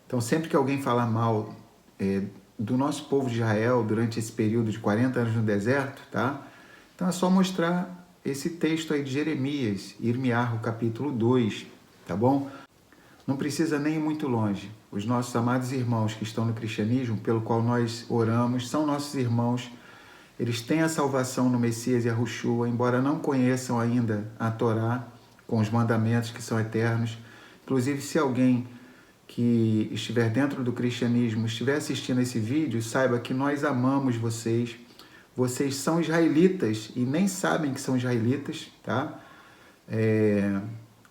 Então, sempre que alguém falar mal do nosso povo de Israel durante esse período de 40 anos no deserto, tá? Então é só mostrar esse texto aí de Jeremias, Irmiarro, capítulo 2, tá bom? Não precisa nem ir muito longe. Os nossos amados irmãos que estão no cristianismo, pelo qual nós oramos, são nossos irmãos. Eles têm a salvação no Messias e a Yahushua, embora não conheçam ainda a Torá, com os mandamentos que são eternos. Inclusive, se alguém que estiver dentro do cristianismo estiver assistindo esse vídeo, saiba que nós amamos vocês. Vocês são israelitas e nem sabem que são israelitas, tá?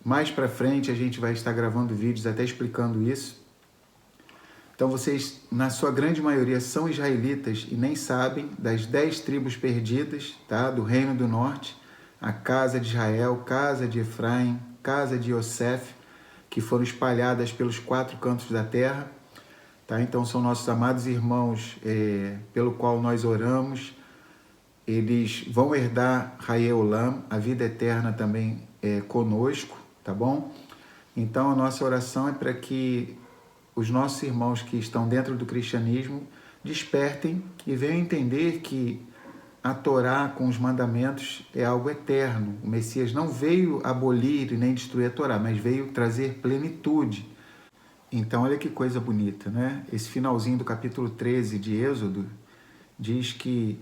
Mais para frente a gente vai estar gravando vídeos até explicando isso. Então vocês, na sua grande maioria, são israelitas e nem sabem das 10 tribos perdidas, tá? Do Reino do Norte, a casa de Israel, casa de Efraim, casa de Yosef, que foram espalhadas pelos 4 cantos da terra. Tá? Então são nossos amados irmãos pelo qual nós oramos. Eles vão herdar Haye Olam, a vida eterna também conosco, tá bom? Então a nossa oração é para que os nossos irmãos que estão dentro do cristianismo despertem e venham entender que a Torá com os mandamentos é algo eterno. O Messias não veio abolir e nem destruir a Torá, mas veio trazer plenitude. Então olha que coisa bonita, né? Esse finalzinho do capítulo 13 de Êxodo diz que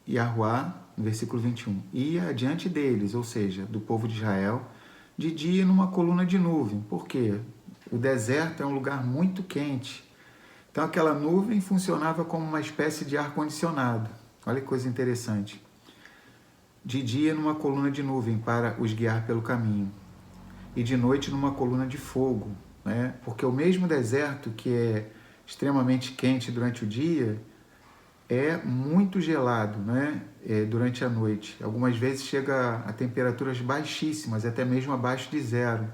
Yahuá, no versículo 21, ia adiante deles, ou seja, do povo de Israel, de dia numa coluna de nuvem. Por quê? O deserto é um lugar muito quente. Então aquela nuvem funcionava como uma espécie de ar-condicionado. Olha que coisa interessante. De dia numa coluna de nuvem para os guiar pelo caminho. E de noite numa coluna de fogo. Né? Porque o mesmo deserto que é extremamente quente durante o dia é muito gelado, né? Durante a noite. Algumas vezes chega a temperaturas baixíssimas, até mesmo abaixo de zero.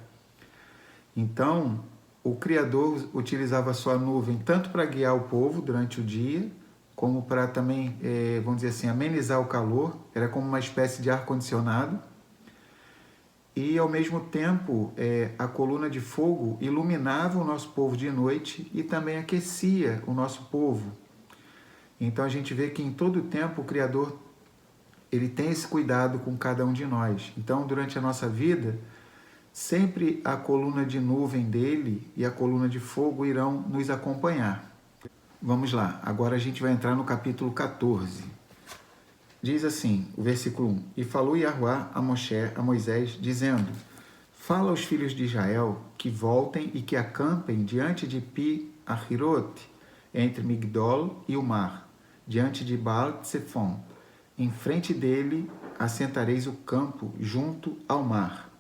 Então, o Criador utilizava a sua nuvem tanto para guiar o povo durante o dia, como para também, vamos dizer assim, amenizar o calor. Era como uma espécie de ar-condicionado. E, ao mesmo tempo, a coluna de fogo iluminava o nosso povo de noite e também aquecia o nosso povo. Então, a gente vê que em todo o tempo o Criador ele tem esse cuidado com cada um de nós. Então, durante a nossa vida, sempre a coluna de nuvem dele e a coluna de fogo irão nos acompanhar. Vamos lá, agora a gente vai entrar no capítulo 14. Diz assim, o versículo 1. E falou Yahuá a Moisés, dizendo: Fala aos filhos de Israel que voltem e que acampem diante de Pi-Ahirot, entre Migdol e o mar, diante de Baal-Tsefon. Em frente dele assentareis o campo junto ao mar.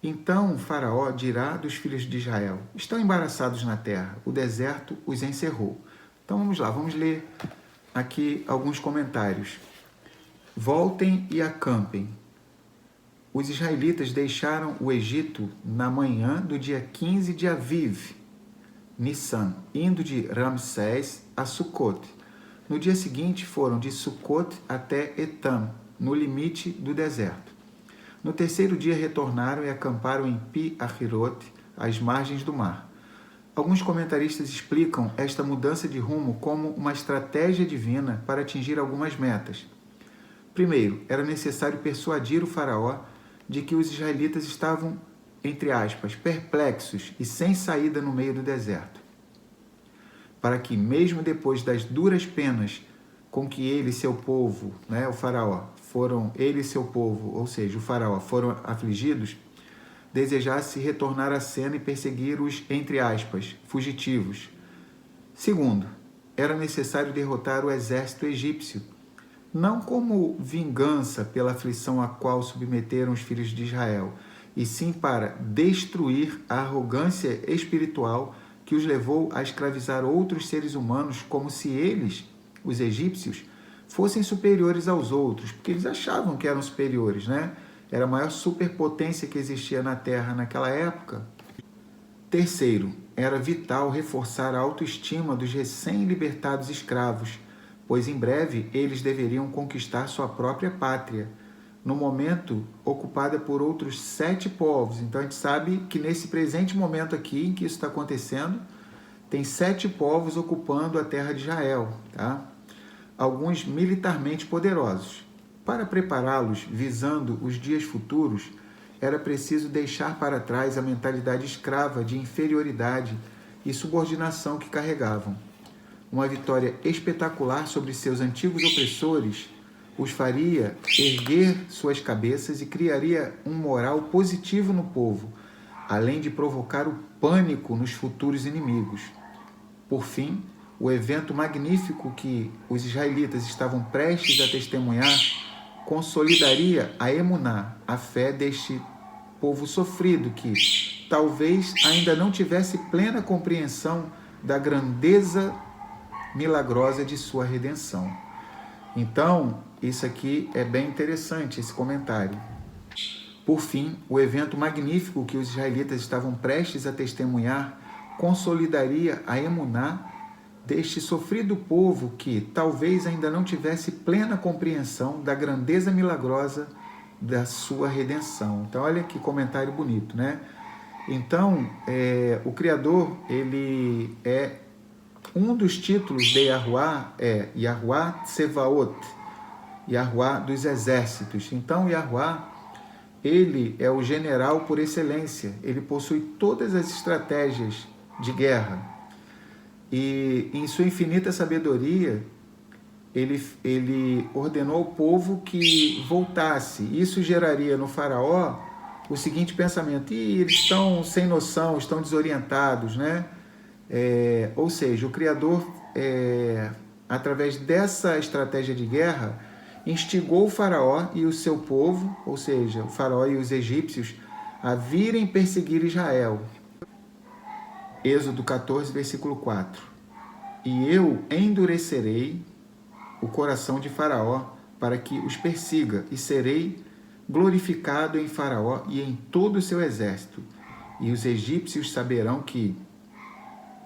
Então o faraó dirá dos filhos de Israel: Estão embaraçados na terra, o deserto os encerrou. Então vamos lá, vamos ler aqui alguns comentários. Voltem e acampem. Os israelitas deixaram o Egito na manhã do dia 15 de Aviv, Nissan, indo de Ramsés a Sucot. No dia seguinte foram de Sucot até Etam, no limite do deserto. No terceiro dia retornaram e acamparam em Pi-Ahirot, às margens do mar. Alguns comentaristas explicam esta mudança de rumo como uma estratégia divina para atingir algumas metas. Primeiro, era necessário persuadir o faraó de que os israelitas estavam, entre aspas, perplexos e sem saída no meio do deserto, para que, mesmo depois das duras penas com que ele e seu povo, né, o faraó, ele e seu povo, ou seja, o faraó, foram afligidos, desejasse retornar à cena e perseguir os, entre aspas, fugitivos. Segundo, era necessário derrotar o exército egípcio, não como vingança pela aflição a qual submeteram os filhos de Israel, e sim para destruir a arrogância espiritual que os levou a escravizar outros seres humanos como se eles, os egípcios, fossem superiores aos outros, porque eles achavam que eram superiores, né? Era a maior superpotência que existia na Terra naquela época. Terceiro, era vital reforçar a autoestima dos recém-libertados escravos, pois em breve eles deveriam conquistar sua própria pátria, no momento ocupada por outros 7 povos. Então a gente sabe que nesse presente momento aqui, em que isso está acontecendo, tem 7 povos ocupando a terra de Israel, tá? Alguns militarmente poderosos. Para prepará-los visando os dias futuros, era preciso deixar para trás a mentalidade escrava de inferioridade e subordinação que carregavam. Uma vitória espetacular sobre seus antigos opressores os faria erguer suas cabeças e criaria um moral positivo no povo, além de provocar o pânico nos futuros inimigos. Por fim, o evento magnífico que os israelitas estavam prestes a testemunhar consolidaria a emuná, a fé deste povo sofrido que talvez ainda não tivesse plena compreensão da grandeza milagrosa de sua redenção. Então, isso aqui é bem interessante, esse comentário. Por fim, o evento magnífico que os israelitas estavam prestes a testemunhar consolidaria a emuná deste sofrido povo que talvez ainda não tivesse plena compreensão da grandeza milagrosa da sua redenção. Então, olha que comentário bonito, né? Então, o Criador, ele é um dos títulos de Yahuwah, é Yahuwah Tsevaot, Yahuwah dos exércitos. Então, Yahuwah, ele é o general por excelência, ele possui todas as estratégias de guerra. E em sua infinita sabedoria, ele ordenou ao povo que voltasse. Isso geraria no faraó o seguinte pensamento: eles estão sem noção, estão desorientados, né? Ou seja, o Criador, através dessa estratégia de guerra, instigou o faraó e o seu povo, ou seja, o faraó e os egípcios, a virem perseguir Israel. Êxodo 14, versículo 4. E eu endurecerei o coração de Faraó para que os persiga, e serei glorificado em Faraó e em todo o seu exército. E os egípcios saberão que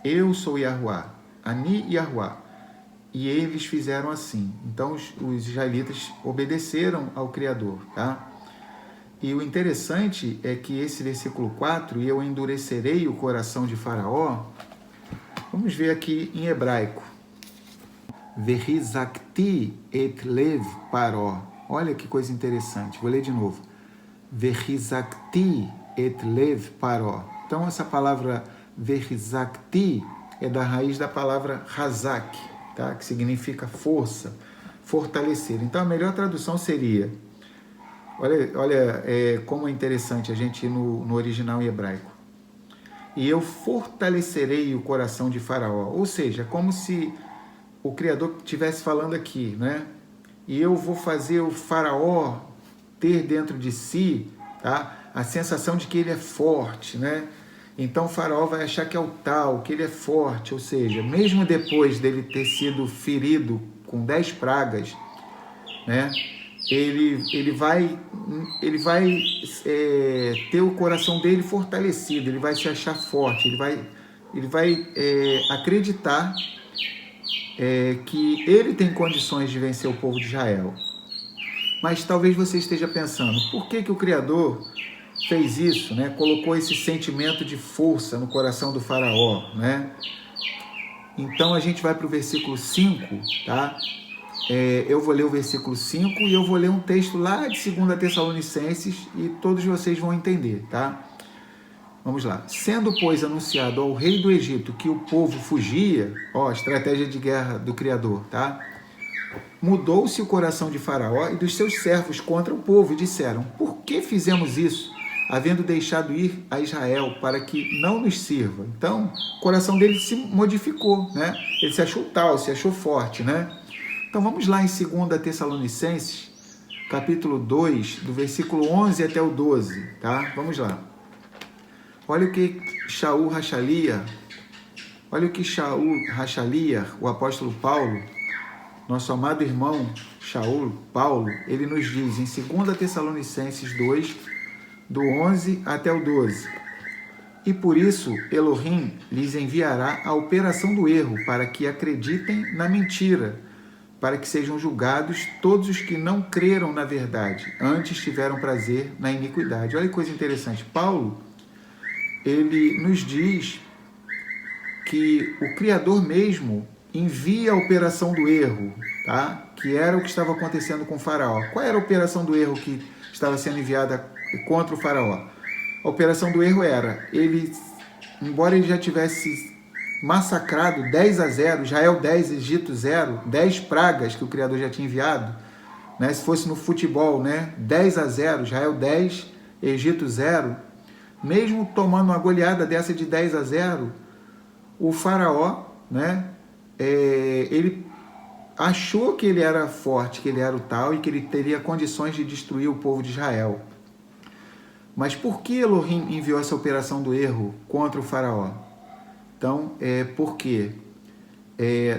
eu sou Yahuwah, Ani Yahuwah. E eles fizeram assim. Então os israelitas obedeceram ao Criador, tá? E o interessante é que esse versículo 4, e eu endurecerei o coração de Faraó, vamos ver aqui em hebraico. Verrizakti et lev paró. Olha que coisa interessante, vou ler de novo. Verrizakti et lev paró. Então essa palavra verrizakti é da raiz da palavra hazak, tá? Que significa força, fortalecer. Então a melhor tradução seria... Olha como é interessante a gente ir no original em hebraico. E eu fortalecerei o coração de Faraó. Ou seja, como se o Criador estivesse falando aqui, né? E eu vou fazer o Faraó ter dentro de si, tá? A sensação de que ele é forte, né? Então o Faraó vai achar que é o tal, que ele é forte. Ou seja, mesmo depois dele ter sido ferido com 10 pragas, né? Ele vai ter o coração dele fortalecido, ele vai se achar forte, ele vai acreditar que ele tem condições de vencer o povo de Israel. Mas talvez você esteja pensando, por que o Criador fez isso, né? Colocou esse sentimento de força no coração do faraó, né? Então a gente vai para o versículo 5, tá? Eu vou ler o versículo 5 e eu vou ler um texto lá de 2 Tessalonicenses e todos vocês vão entender, tá? Vamos lá. Sendo, pois, anunciado ao rei do Egito que o povo fugia, ó, estratégia de guerra do Criador, tá? Mudou-se o coração de Faraó e dos seus servos contra o povo e disseram: por que fizemos isso, havendo deixado ir a Israel para que não nos sirva? Então, o coração dele se modificou, né? Ele se achou tal, se achou forte, né? Então vamos lá em 2 Tessalonicenses, capítulo 2, do versículo 11 até o 12, tá? Vamos lá. Olha o que Shaul Hachalia, o apóstolo Paulo, nosso amado irmão Shaul, Paulo, ele nos diz em 2 Tessalonicenses 2, do 11 até o 12. E por isso Elohim lhes enviará a operação do erro, para que acreditem na mentira, para que sejam julgados todos os que não creram na verdade, antes tiveram prazer na iniquidade. Olha que coisa interessante. Paulo, ele nos diz que o Criador mesmo envia a operação do erro, tá? Que era o que estava acontecendo com o faraó. Qual era a operação do erro que estava sendo enviada contra o faraó? A operação do erro era, ele, embora ele já tivesse massacrado 10-0, Israel 10, Egito 0, 10 pragas que o Criador já tinha enviado, né? Se fosse no futebol, né? 10-0, Israel 10, Egito 0, mesmo tomando uma goleada dessa de 10-0, o faraó, né? Ele achou que ele era forte, que ele era o tal e que ele teria condições de destruir o povo de Israel. Mas por que Elohim enviou essa operação do erro contra o faraó? Então, porque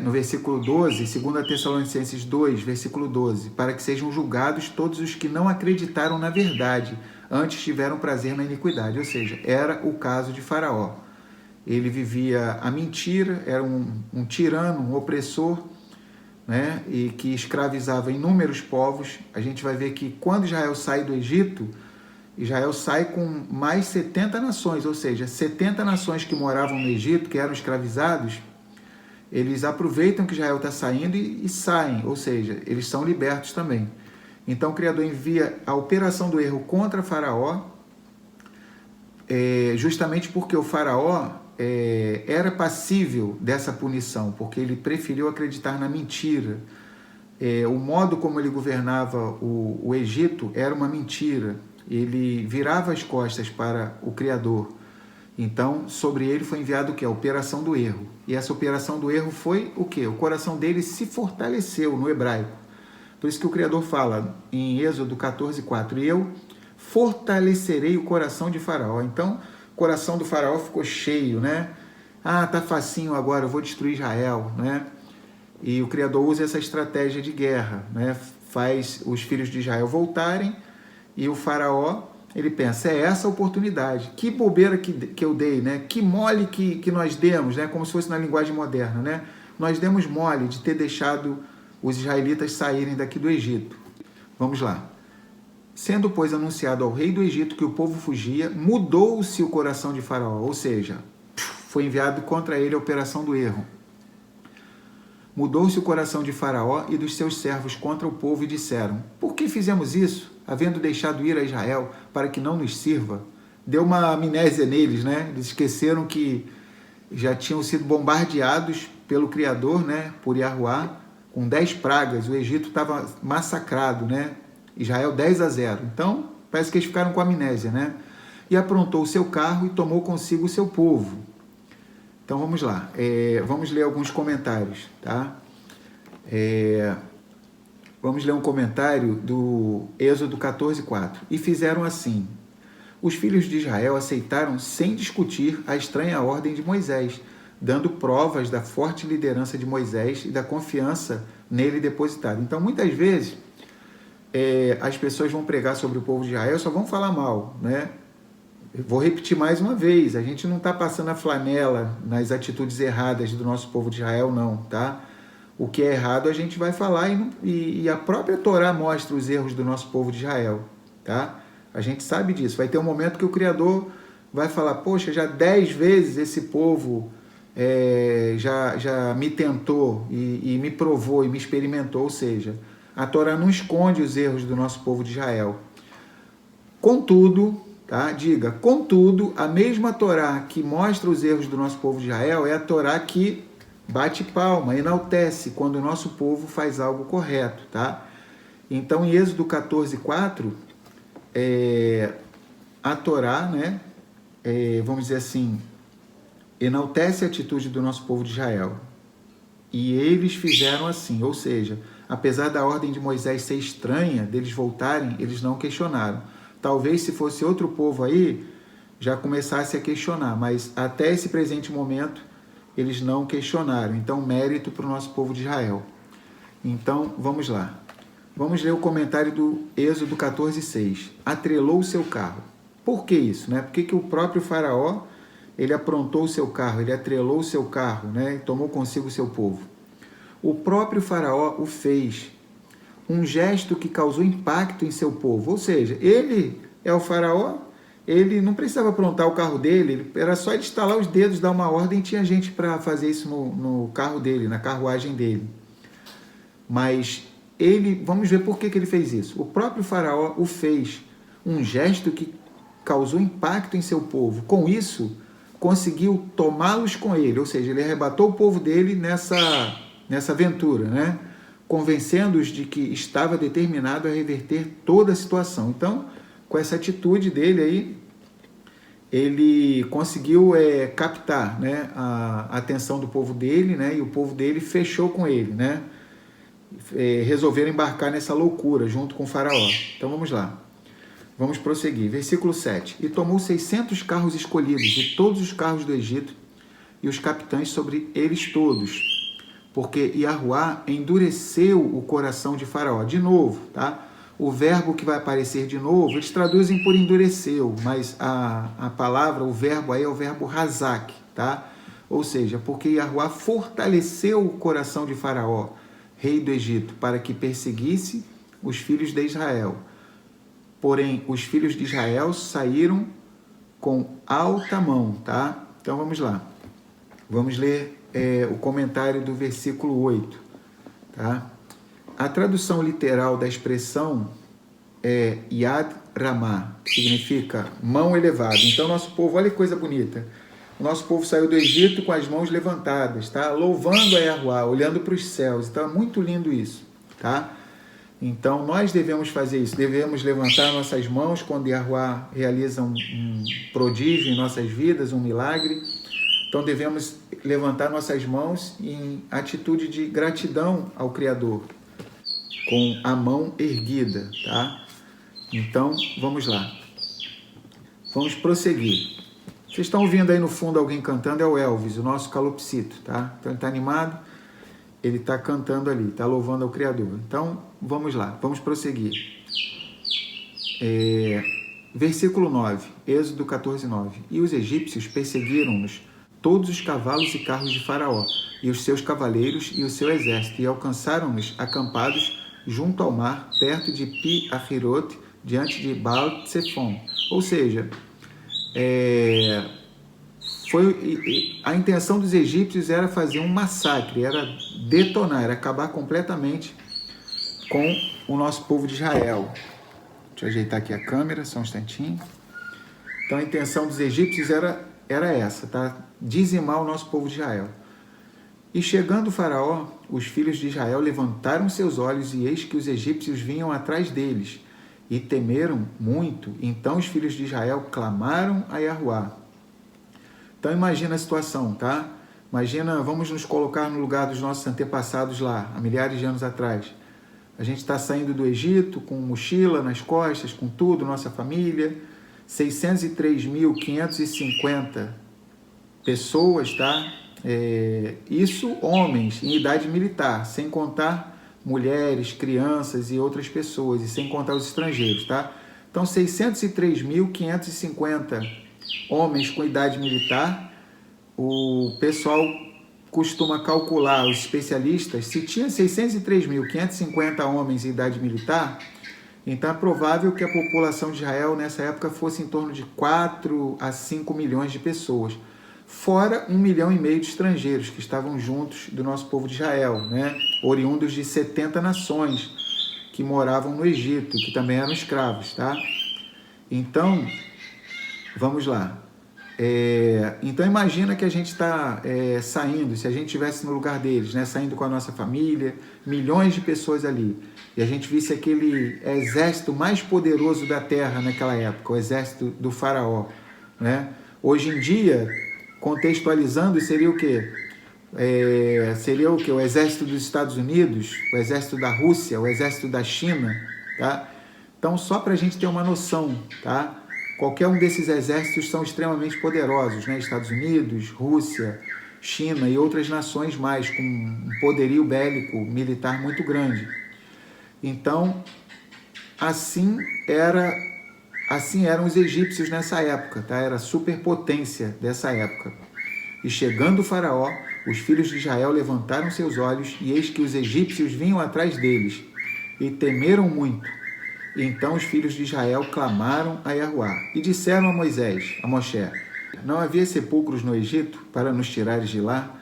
no versículo 12, 2 Tessalonicenses 2, versículo 12, para que sejam julgados todos os que não acreditaram na verdade, antes tiveram prazer na iniquidade. Ou seja, era o caso de Faraó. Ele vivia a mentira, era um tirano, um opressor, né? E que escravizava inúmeros povos. A gente vai ver que quando Israel sai do Egito, Israel sai com mais 70 nações, ou seja, 70 nações que moravam no Egito, que eram escravizados, eles aproveitam que Israel está saindo e saem, ou seja, eles são libertos também. Então o Criador envia a operação do erro contra Faraó, justamente porque o Faraó era passível dessa punição, porque ele preferiu acreditar na mentira. O modo como ele governava o Egito era uma mentira. Ele virava as costas para o Criador. Então, sobre ele foi enviado o quê? A operação do erro. E essa operação do erro foi o quê? O coração dele se fortaleceu no hebraico. Por isso que o Criador fala em Êxodo 14:4, e eu fortalecerei o coração de Faraó. Então, o coração do Faraó ficou cheio, né? Tá facinho agora, eu vou destruir Israel, né? E o Criador usa essa estratégia de guerra, né? Faz os filhos de Israel voltarem, e o faraó, ele pensa, essa a oportunidade, que bobeira que eu dei, né? Que mole que nós demos, né? Como se fosse na linguagem moderna, né? Nós demos mole de ter deixado os israelitas saírem daqui do Egito. Vamos lá. Sendo, pois, anunciado ao rei do Egito que o povo fugia, mudou-se o coração de Faraó, ou seja, foi enviado contra ele a operação do erro. Mudou-se o coração de Faraó e dos seus servos contra o povo e disseram, por que fizemos isso, havendo deixado ir a Israel para que não nos sirva? Deu uma amnésia neles, né? Eles esqueceram que já tinham sido bombardeados pelo Criador, né? Por Yahuá, com 10 pragas. O Egito estava massacrado, né? Israel 10-0. Então, parece que eles ficaram com amnésia, né? E aprontou o seu carro e tomou consigo o seu povo. Então, vamos lá. Vamos ler alguns comentários, tá? Vamos ler um comentário do Êxodo 14:4. E fizeram assim. Os filhos de Israel aceitaram sem discutir a estranha ordem de Moisés, dando provas da forte liderança de Moisés e da confiança nele depositada. Então, muitas vezes, as pessoas vão pregar sobre o povo de Israel, só vão falar mal, né? Eu vou repetir mais uma vez, a gente não está passando a flanela nas atitudes erradas do nosso povo de Israel, não, tá? O que é errado a gente vai falar e a própria Torá mostra os erros do nosso povo de Israel, tá? A gente sabe disso. Vai ter um momento que o Criador vai falar, poxa, já 10 vezes esse povo já me tentou e me provou e me experimentou, ou seja, a Torá não esconde os erros do nosso povo de Israel. Contudo, tá? Diga, contudo, a mesma Torá que mostra os erros do nosso povo de Israel é a Torá que bate palma, enaltece quando o nosso povo faz algo correto, tá? Então, em Êxodo 14:4, a Torá, né, vamos dizer assim, enaltece a atitude do nosso povo de Israel. E eles fizeram assim, ou seja, apesar da ordem de Moisés ser estranha, deles voltarem, eles não questionaram. Talvez se fosse outro povo aí, já começasse a questionar, mas até esse presente momento, eles não questionaram. Então, mérito para o nosso povo de Israel. Então, vamos lá. Vamos ler o comentário do Êxodo 14:6. Atrelou o seu carro. Por que isso, né? Por que o próprio faraó, ele aprontou o seu carro, ele atrelou o seu carro, né? E tomou consigo o seu povo. O próprio faraó o fez. Um gesto que causou impacto em seu povo. Ou seja, ele é o faraó ele não precisava aprontar o carro dele, era só ele estalar os dedos, dar uma ordem, e tinha gente para fazer isso no carro dele, na carruagem dele. Mas ele, vamos ver por que ele fez isso. O próprio faraó o fez, um gesto que causou impacto em seu povo. Com isso, conseguiu tomá-los com ele, ou seja, ele arrebatou o povo dele nessa aventura, né? Convencendo-os de que estava determinado a reverter toda a situação. Então, com essa atitude dele aí, ele conseguiu captar, né, a atenção do povo dele, né, e o povo dele fechou com ele, né? Resolveram embarcar nessa loucura junto com o faraó. Então vamos lá, vamos prosseguir. Versículo 7. E tomou 600 carros escolhidos e todos os carros do Egito e os capitães sobre eles todos, porque Yahuá endureceu o coração de faraó. De novo, tá? O verbo que vai aparecer de novo, eles traduzem por endureceu, mas a palavra, o verbo aí é o verbo razak, tá? Ou seja, porque Yahuá fortaleceu o coração de faraó, rei do Egito, para que perseguisse os filhos de Israel. Porém, os filhos de Israel saíram com alta mão, tá? Então vamos lá. Vamos ler o comentário do versículo 8, tá? A tradução literal da expressão é Yad Ramah, que significa mão elevada. Então, nosso povo, olha que coisa bonita. O nosso povo saiu do Egito com as mãos levantadas, tá? Louvando a Yahuá, olhando para os céus. Então, é muito lindo isso, tá? Então, nós devemos fazer isso. Devemos levantar nossas mãos quando Yahuá realiza um prodígio em nossas vidas, um milagre. Então, devemos levantar nossas mãos em atitude de gratidão ao Criador, com a mão erguida, tá? Então, vamos lá. Vamos prosseguir. Vocês estão ouvindo aí no fundo alguém cantando, é o Elvis, o nosso calopsito, tá? Então, ele está animado, ele está cantando ali, está louvando ao Criador. Então, vamos lá, vamos prosseguir. Versículo 9, Êxodo 14, 9. E os egípcios perseguiram-nos todos os cavalos e carros de Faraó, e os seus cavaleiros e o seu exército, e alcançaram-nos acampados junto ao mar, perto de Pi-Ahirot, diante de Baal-Tsefon. Ou seja, a intenção dos egípcios era fazer um massacre, era detonar, era acabar completamente com o nosso povo de Israel. Deixa eu ajeitar aqui a câmera, só um instantinho. Então a intenção dos egípcios era essa, tá? Dizimar o nosso povo de Israel. E chegando o faraó, os filhos de Israel levantaram seus olhos, e eis que os egípcios vinham atrás deles, e temeram muito. Então os filhos de Israel clamaram a Yahuá. Então imagina a situação, tá? Imagina, vamos nos colocar no lugar dos nossos antepassados lá, há milhares de anos atrás. A gente está saindo do Egito com mochila nas costas, com tudo, nossa família, 603.550 pessoas, tá? Isso homens em idade militar, sem contar mulheres, crianças e outras pessoas, e sem contar os estrangeiros, tá? Então, 603.550 homens com idade militar. O pessoal costuma calcular, os especialistas, se tinha 603.550 homens em idade militar, então é provável que a população de Israel nessa época fosse em torno de 4 a 5 milhões de pessoas, fora 1,5 milhão de estrangeiros que estavam juntos do nosso povo de Israel, né? Oriundos de 70 nações que moravam no Egito, que também eram escravos, tá? Então, vamos lá. Então imagina que a gente está saindo, se a gente estivesse no lugar deles, né? Saindo com a nossa família, milhões de pessoas ali, e a gente visse aquele exército mais poderoso da terra naquela época, o exército do faraó, né? Hoje em dia, contextualizando, seria o quê? Seria o quê? O exército dos Estados Unidos, o exército da Rússia, o exército da China, tá? Então, só para a gente ter uma noção, tá? Qualquer um desses exércitos são extremamente poderosos, né? Estados Unidos, Rússia, China e outras nações mais, com um poderio bélico militar muito grande. Então, assim eram os egípcios nessa época, tá? Era a superpotência dessa época. E chegando o faraó, os filhos de Israel levantaram seus olhos, e eis que os egípcios vinham atrás deles, e temeram muito. Então os filhos de Israel clamaram a Yahuá e disseram a Moshe, não havia sepulcros no Egito para nos tirares de lá,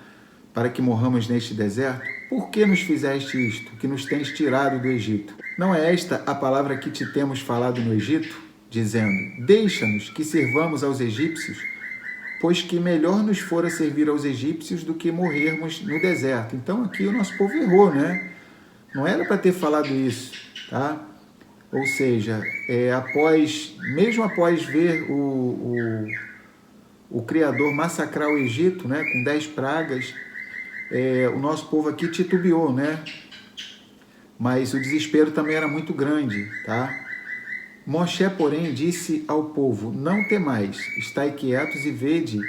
para que morramos neste deserto? Por que nos fizeste isto, que nos tens tirado do Egito? Não é esta a palavra que te temos falado no Egito, dizendo, deixa-nos que sirvamos aos egípcios, pois que melhor nos fora servir aos egípcios do que morrermos no deserto. Então aqui o nosso povo errou, né? Não era para ter falado isso, tá? Ou seja, mesmo após ver o Criador massacrar o Egito, né, com 10 pragas, o nosso povo aqui titubeou, né? Mas o desespero também era muito grande, tá? Moshe, porém, disse ao povo, não temais, estai quietos e vede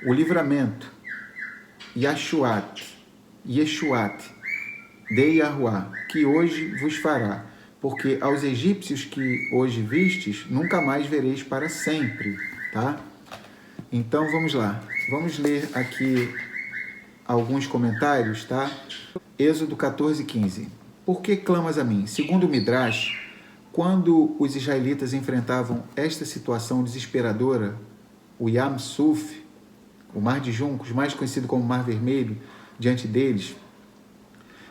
o livramento, Yeshuat, de Yahuá, que hoje vos fará, porque aos egípcios que hoje vistes, nunca mais vereis para sempre, tá? Então, vamos lá. Vamos ler aqui alguns comentários, tá? Êxodo 14:15. Por que clamas a mim? Segundo o Midrash, quando os israelitas enfrentavam esta situação desesperadora, o Yam Suf, o Mar de Juncos, mais conhecido como Mar Vermelho, diante deles,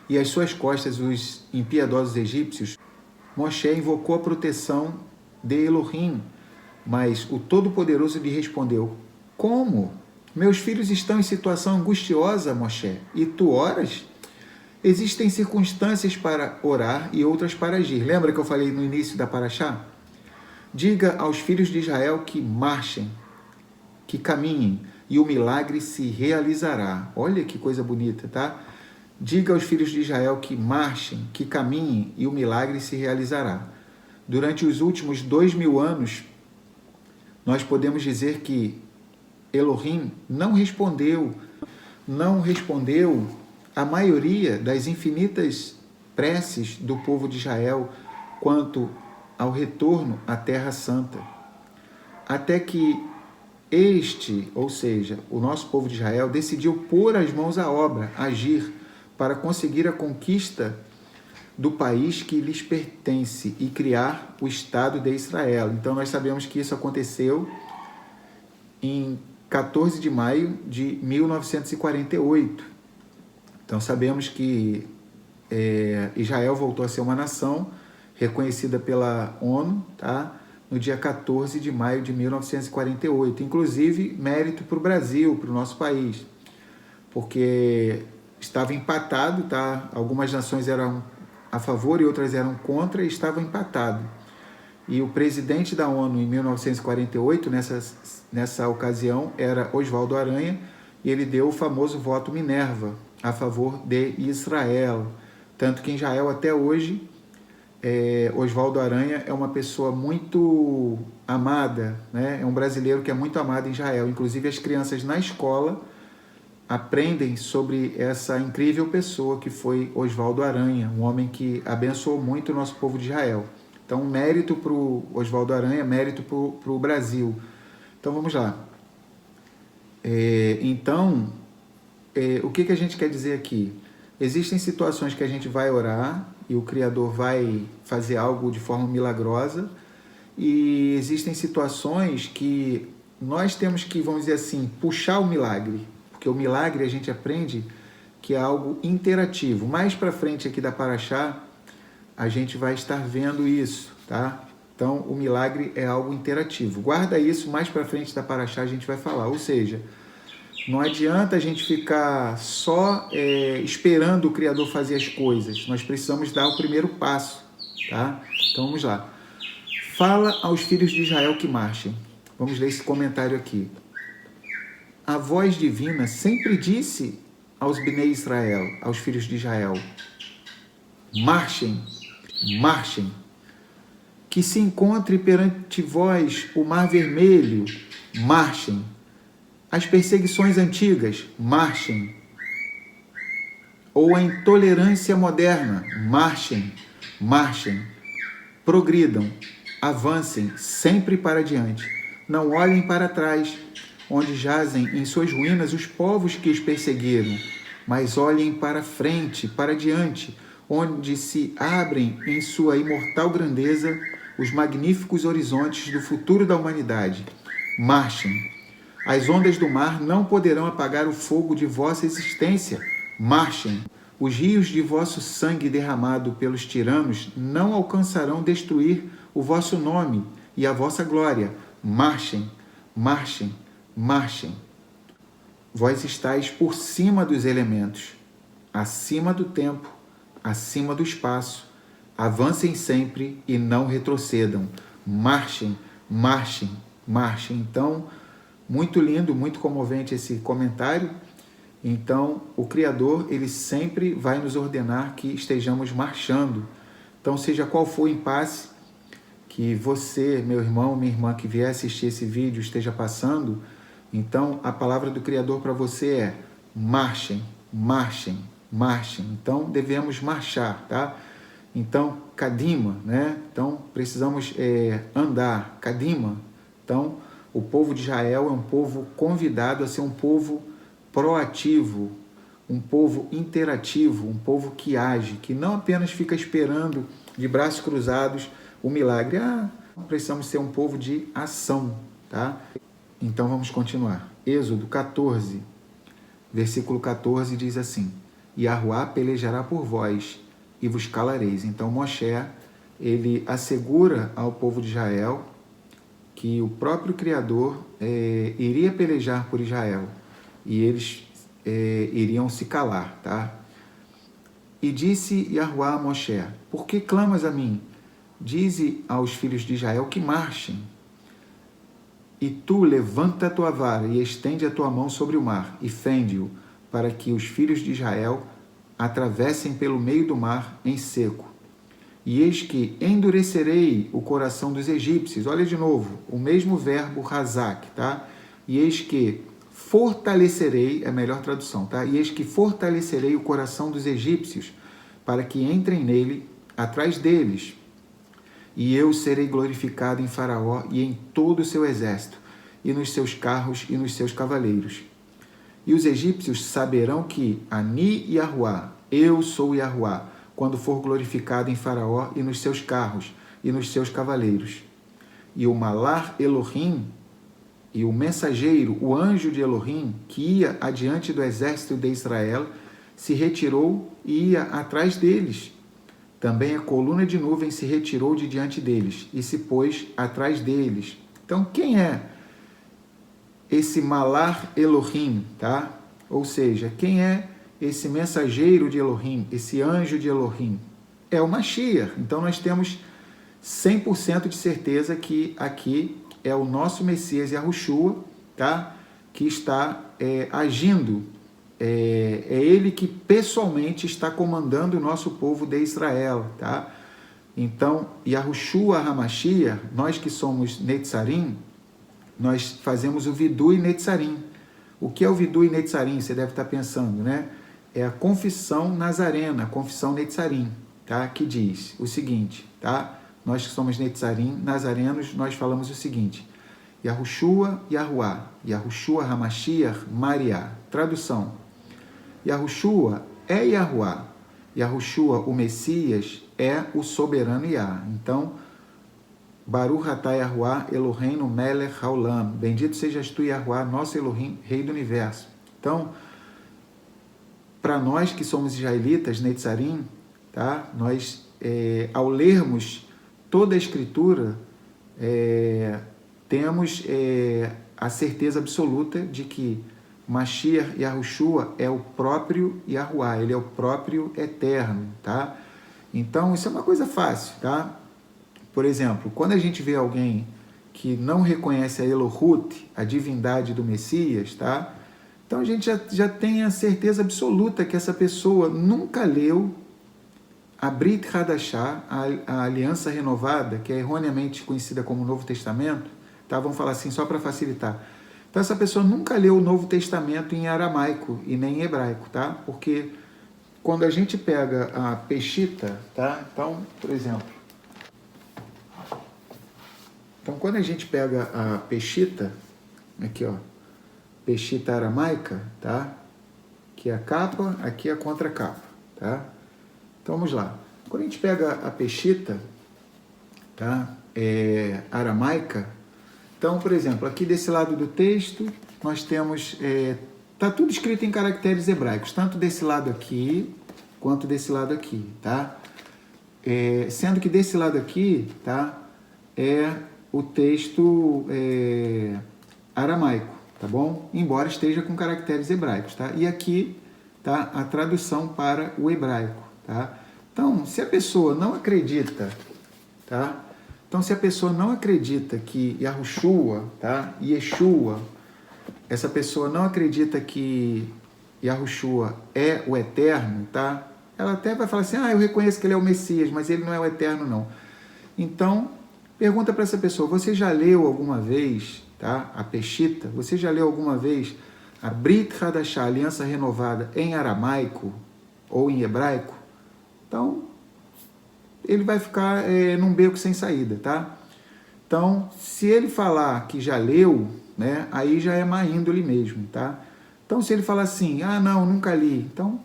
e às suas costas os impiedosos egípcios, Moshe invocou a proteção de Elohim, mas o Todo-Poderoso lhe respondeu, como? Meus filhos estão em situação angustiosa, Moshe, e tu oras? Existem circunstâncias para orar e outras para agir. Lembra que eu falei no início da Paraxá? Diga aos filhos de Israel que marchem, que caminhem, e o milagre se realizará. Olha que coisa bonita, tá? Diga aos filhos de Israel que marchem, que caminhem, e o milagre se realizará. Durante os últimos 2000 anos, nós podemos dizer que Elohim não respondeu a maioria das infinitas preces do povo de Israel quanto ao retorno à Terra Santa. Até que ou seja, o nosso povo de Israel, decidiu pôr as mãos à obra, agir, para conseguir a conquista do país que lhes pertence e criar o Estado de Israel. Então nós sabemos que isso aconteceu em 14 de maio de 1948. Então sabemos que Israel voltou a ser uma nação reconhecida pela ONU, tá? No dia 14 de maio de 1948. Inclusive, mérito para o Brasil, para o nosso país, porque estava empatado, tá? Algumas nações eram a favor e outras eram contra, e estava empatado. E o presidente da ONU em 1948, nessa ocasião, era Oswaldo Aranha, e ele deu o famoso voto Minerva a favor de Israel. Tanto que em Israel, até hoje, Oswaldo Aranha é uma pessoa muito amada, né? É um brasileiro que é muito amado em Israel. Inclusive, as crianças na escola aprendem sobre essa incrível pessoa que foi Oswaldo Aranha, um homem que abençoou muito o nosso povo de Israel. Então, mérito para o Oswaldo Aranha, mérito para o Brasil. Então, vamos lá. O que a gente quer dizer aqui? Existem situações que a gente vai orar e o Criador vai fazer algo de forma milagrosa, e existem situações que nós temos que, vamos dizer assim, puxar o milagre, porque o milagre a gente aprende que é algo interativo. Mais para frente aqui da Paraxá, a gente vai estar vendo isso, tá? Então, o milagre é algo interativo. Guarda isso, mais para frente da Paraxá a gente vai falar. Ou seja, não adianta a gente ficar só esperando o Criador fazer as coisas. Nós precisamos dar o primeiro passo, tá? Então, vamos lá. Fala aos filhos de Israel que marchem. Vamos ler esse comentário aqui. A voz divina sempre disse aos Bnei Israel, aos filhos de Israel, marchem, marchem. Que se encontre perante vós o Mar Vermelho, marchem. As perseguições antigas, marchem. Ou a intolerância moderna, marchem, marchem. Progridam, avancem sempre para diante. Não olhem para trás, onde jazem em suas ruínas os povos que os perseguiram, mas olhem para frente, para diante, onde se abrem em sua imortal grandeza os magníficos horizontes do futuro da humanidade. Marchem. As ondas do mar não poderão apagar o fogo de vossa existência. Marchem. Os rios de vosso sangue derramado pelos tiranos não alcançarão destruir o vosso nome e a vossa glória. Marchem, marchem, marchem. Vós estáis por cima dos elementos, acima do tempo, acima do espaço. Avancem sempre e não retrocedam. Marchem, marchem, marchem. Então, muito lindo, muito comovente esse comentário. Então, o Criador, ele sempre vai nos ordenar que estejamos marchando. Então, seja qual for o impasse que você, meu irmão, minha irmã, que vier assistir esse vídeo, esteja passando, então, a palavra do Criador para você é: marchem, marchem, marchem. Então, devemos marchar, tá? Então, Kadima, né? Então, precisamos andar, Kadima. Então, o povo de Israel é um povo convidado a ser um povo proativo, um povo interativo, um povo que age, que não apenas fica esperando de braços cruzados o milagre. Precisamos ser um povo de ação, tá? Então vamos continuar. Êxodo 14, versículo 14 diz assim: Yahuá pelejará por vós e vos calareis. Então Moshe, ele assegura ao povo de Israel que o próprio Criador iria pelejar por Israel e eles iriam se calar, tá? E disse Yahuá a Moshe: por que clamas a mim? Dize aos filhos de Israel que marchem. E tu levanta a tua vara e estende a tua mão sobre o mar e fende-o, para que os filhos de Israel atravessem pelo meio do mar em seco. E eis que endurecerei o coração dos egípcios. Olha de novo, o mesmo verbo razak, tá? E eis que fortalecerei, é a melhor tradução, tá? E eis que fortalecerei o coração dos egípcios, para que entrem nele atrás deles. E eu serei glorificado em Faraó e em todo o seu exército, e nos seus carros e nos seus cavaleiros. E os egípcios saberão que Ani Yahuá, eu sou Yahuá, quando for glorificado em Faraó e nos seus carros e nos seus cavaleiros. E o Malar Elohim, e o mensageiro, o anjo de Elohim, que ia adiante do exército de Israel, se retirou e ia atrás deles. Também a coluna de nuvem se retirou de diante deles e se pôs atrás deles. Então, quem é esse Malar Elohim, tá? Ou seja, quem é esse mensageiro de Elohim, esse anjo de Elohim? É o Mashiach. Então, nós temos 100% de certeza que aqui é o nosso Messias Yahushua, tá? Que está agindo. É ele que pessoalmente está comandando o nosso povo de Israel, tá? Então, Yahushua HaMashiach, nós que somos Netzarim, nós fazemos o Vidui Netzarim. O que é o Vidui Netzarim? Você deve estar pensando, né? É a confissão nazarena, a confissão Netzarim, tá? Que diz o seguinte, tá? Nós que somos Netzarim, nazarenos, nós falamos o seguinte: Yahushua Yahuá, Yahushua HaMashiach Mariá. Tradução: Yahushua é Yahuá, Yahushua, o Messias, é o soberano Yah. Então, Baruch atah Yahuá Eloheinu melech haolam. Bendito sejas tu, Yahuá, nosso Elohim, Rei do Universo. Então, para nós que somos israelitas, Netzarim, tá? Nós, ao lermos toda a Escritura, temos a certeza absoluta de que Mashiach Yahushua é o próprio Yahuá, ele é o próprio Eterno, tá? Então, isso é uma coisa fácil, tá? Por exemplo, quando a gente vê alguém que não reconhece a Elohut, a divindade do Messias, tá? Então, a gente já tem a certeza absoluta que essa pessoa nunca leu a Brit Hadashah, a Aliança Renovada, que é erroneamente conhecida como Novo Testamento, tá? Vamos falar assim só para facilitar. Então, essa pessoa nunca leu o Novo Testamento em aramaico e nem em hebraico, tá? Porque quando a gente pega a Peshita, tá? Então, por exemplo, quando a gente pega a Peshita, aqui ó, Peshita aramaica, tá? Que é a capa, aqui é a contracapa, tá? Então vamos lá. Quando a gente pega a Peshitta, tá? Aramaica, então, por exemplo, aqui desse lado do texto, nós temos, tá tudo escrito em caracteres hebraicos, tanto desse lado aqui, quanto desse lado aqui, tá? Sendo que desse lado aqui, tá? É o texto aramaico, tá bom? Embora esteja com caracteres hebraicos, tá? E aqui, tá? A tradução para o hebraico, tá? Então, se a pessoa não acredita, tá? Então, se a pessoa não acredita que Yahushua, tá? Yeshua, essa pessoa não acredita que Yahushua é o Eterno, tá? Ela até vai falar assim, eu reconheço que ele é o Messias, mas ele não é o Eterno, não. Então, pergunta para essa pessoa, você já leu alguma vez, tá? A Peshitta, você já leu alguma vez a Brit Hadashah, Aliança Renovada, em aramaico ou em hebraico? Então, ele vai ficar num beco sem saída, tá? Então, se ele falar que já leu, né, aí já é má índole mesmo, tá? Então, se ele falar assim, não, nunca li, então,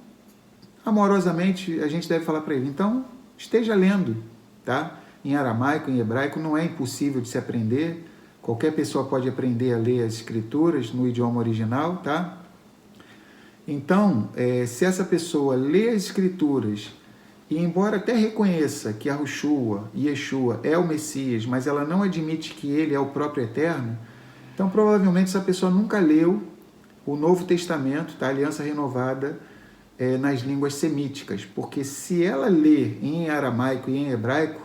amorosamente, a gente deve falar para ele, então, esteja lendo, tá? Em aramaico, em hebraico, não é impossível de se aprender, qualquer pessoa pode aprender a ler as escrituras no idioma original, tá? Então, se essa pessoa lê as escrituras e embora até reconheça que Yahushua, Yeshua, é o Messias, mas ela não admite que ele é o próprio Eterno, então provavelmente essa pessoa nunca leu o Novo Testamento, tá? A Aliança Renovada, nas línguas semíticas, porque se ela lê em aramaico e em hebraico,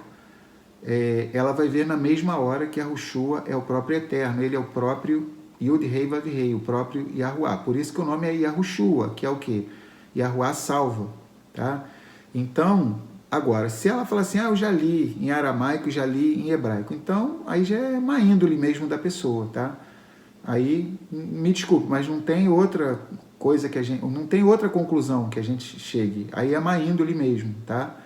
ela vai ver na mesma hora que Yahushua é o próprio Eterno, ele é o próprio Yud-Rei Vav-Rei, o próprio Yahuá. Por isso que o nome é Yahushua, que é o quê? Yahuá salva, tá? Então, agora, se ela falar assim, eu já li em aramaico e já li em hebraico, então aí já é má índole mesmo da pessoa, tá? Aí, me desculpe, mas não tem outra coisa que a gente, não tem outra conclusão que a gente chegue. Aí é má índole mesmo, tá?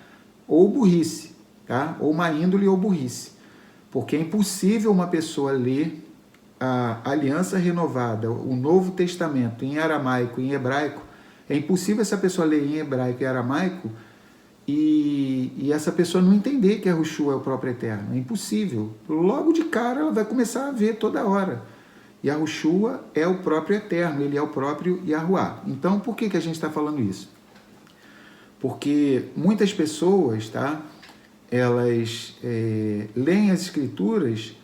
Ou burrice, tá? Ou má índole ou burrice. Porque é impossível uma pessoa ler a Aliança Renovada, o Novo Testamento em aramaico e em hebraico. É impossível essa pessoa ler em hebraico e aramaico e essa pessoa não entender que Yahushua é o próprio Eterno. É impossível. Logo de cara ela vai começar a ver toda hora. Yahushua é o próprio Eterno, ele é o próprio Yahuá. Então, por que a gente está falando isso? Porque muitas pessoas, tá? Elas leem as Escrituras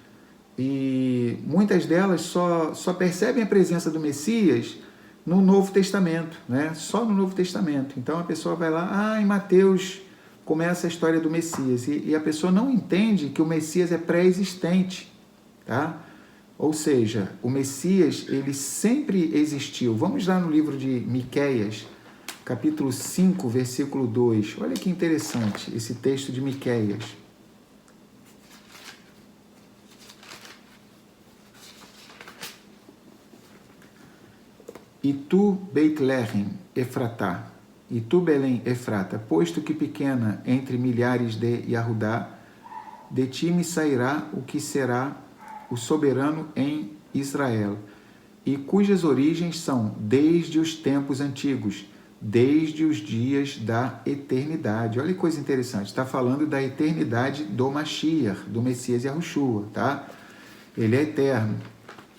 e muitas delas só percebem a presença do Messias no Novo Testamento, né? Só no Novo Testamento. Então a pessoa vai lá, em Mateus começa a história do Messias, e a pessoa não entende que o Messias é pré-existente, tá? Ou seja, o Messias, ele sempre existiu. Vamos lá no livro de Miqueias, capítulo 5, versículo 2. Olha que interessante esse texto de Miqueias. E tu, Beit-Lehem, Efratá, e tu, Belém, Efrata, posto que pequena entre milhares de Yahudá, de ti me sairá o que será o soberano em Israel, e cujas origens são desde os tempos antigos, desde os dias da eternidade. Olha que coisa interessante, está falando da eternidade do Mashiach, do Messias Yahushua, tá? Ele é eterno.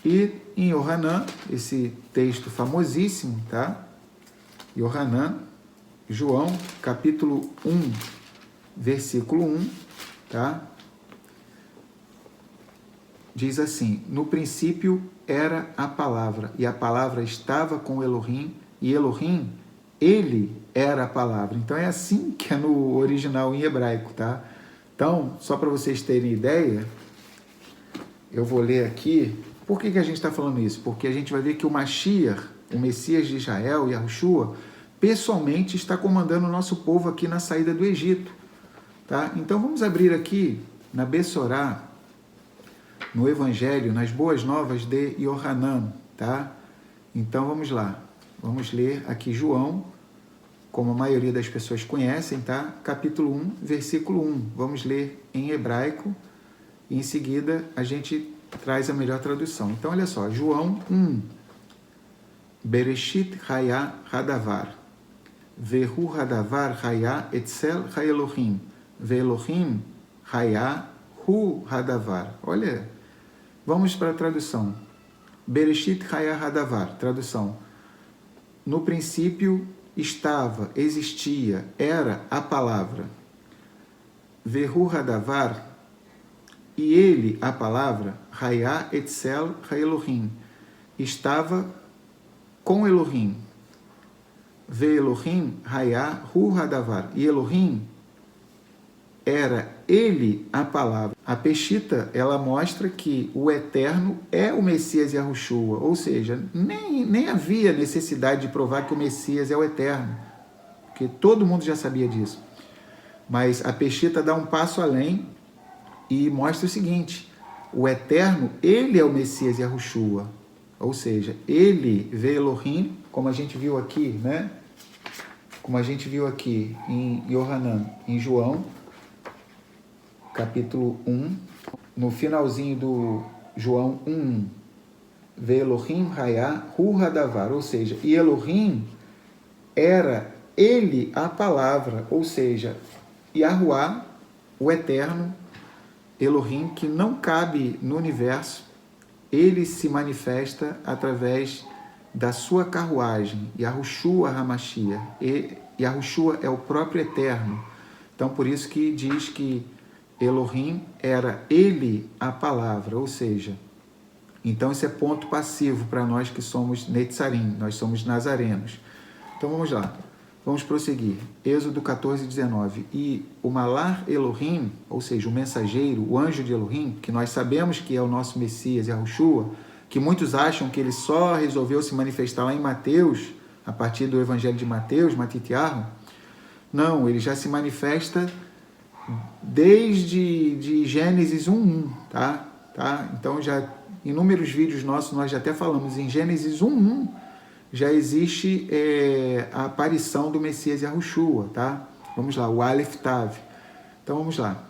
E em Yohanan, esse texto famosíssimo, tá? Yohanan, João, capítulo 1, versículo 1, tá? Diz assim, no princípio era a palavra, e a palavra estava com Elohim, e Elohim, ele era a palavra. Então é assim que é no original em hebraico, tá? Então, só para vocês terem ideia, eu vou ler aqui. Por que a gente está falando isso? Porque a gente vai ver que o Mashiach, o Messias de Israel, Yahushua, pessoalmente está comandando o nosso povo aqui na saída do Egito. Tá? Então vamos abrir aqui na Bessorá, no Evangelho, nas Boas Novas de Yohanan. Tá? Então vamos lá. Vamos ler aqui João, como a maioria das pessoas conhecem, tá? Capítulo 1, versículo 1. Vamos ler em hebraico e em seguida a gente traz a melhor tradução. Então, olha só, João 1. Bereshit Hayah Hadavar. Vehu hadavar haya etzel ha-Elohim. Ve-Elohim haya hu hadavar. Olha, vamos para a tradução. Bereshit haya hadavar, tradução. No princípio estava, existia, era a palavra. Vehu hadavar, e ele, a palavra, haya etzel ha-Elohim, estava com Elohim. Ve Elohim haya hu hadavar, e Elohim era ele a palavra. A Peshita, ela mostra que o Eterno é o Messias Yahushua, ou seja, nem havia necessidade de provar que o Messias é o Eterno, porque todo mundo já sabia disso. Mas a Peshita dá um passo além e mostra o seguinte: o Eterno, ele é o Messias Yahushua, ou seja, ele vê Elohim, como a gente viu aqui, né? Como a gente viu aqui em Yohanan, em João, capítulo 1, no finalzinho do João 1, vê Elohim haya hu hadavar, ou seja, e Elohim era ele a palavra, ou seja, Yahuwá, o Eterno, Elohim, que não cabe no universo, ele se manifesta através da sua carruagem, Yahushua HaMashiach. E Yahushua é o próprio Eterno. Então, por isso que diz que Elohim era ele a palavra, ou seja, então isso é ponto passivo para nós que somos Netzarim, nós somos nazarenos. Então vamos lá, vamos prosseguir. Êxodo 14, 19. E o Malar Elohim, ou seja, o mensageiro, o anjo de Elohim, que nós sabemos que é o nosso Messias, Yahushua, que muitos acham que ele só resolveu se manifestar lá em Mateus, a partir do Evangelho de Mateus, Matitiarro. Não, ele já se manifesta desde de Gênesis 1.1, tá? Então, já em inúmeros vídeos nossos, nós já até falamos, em Gênesis 1.1, já existe a aparição do Messias Yahushua, tá? Vamos lá, o Aleph Tav. Então, vamos lá.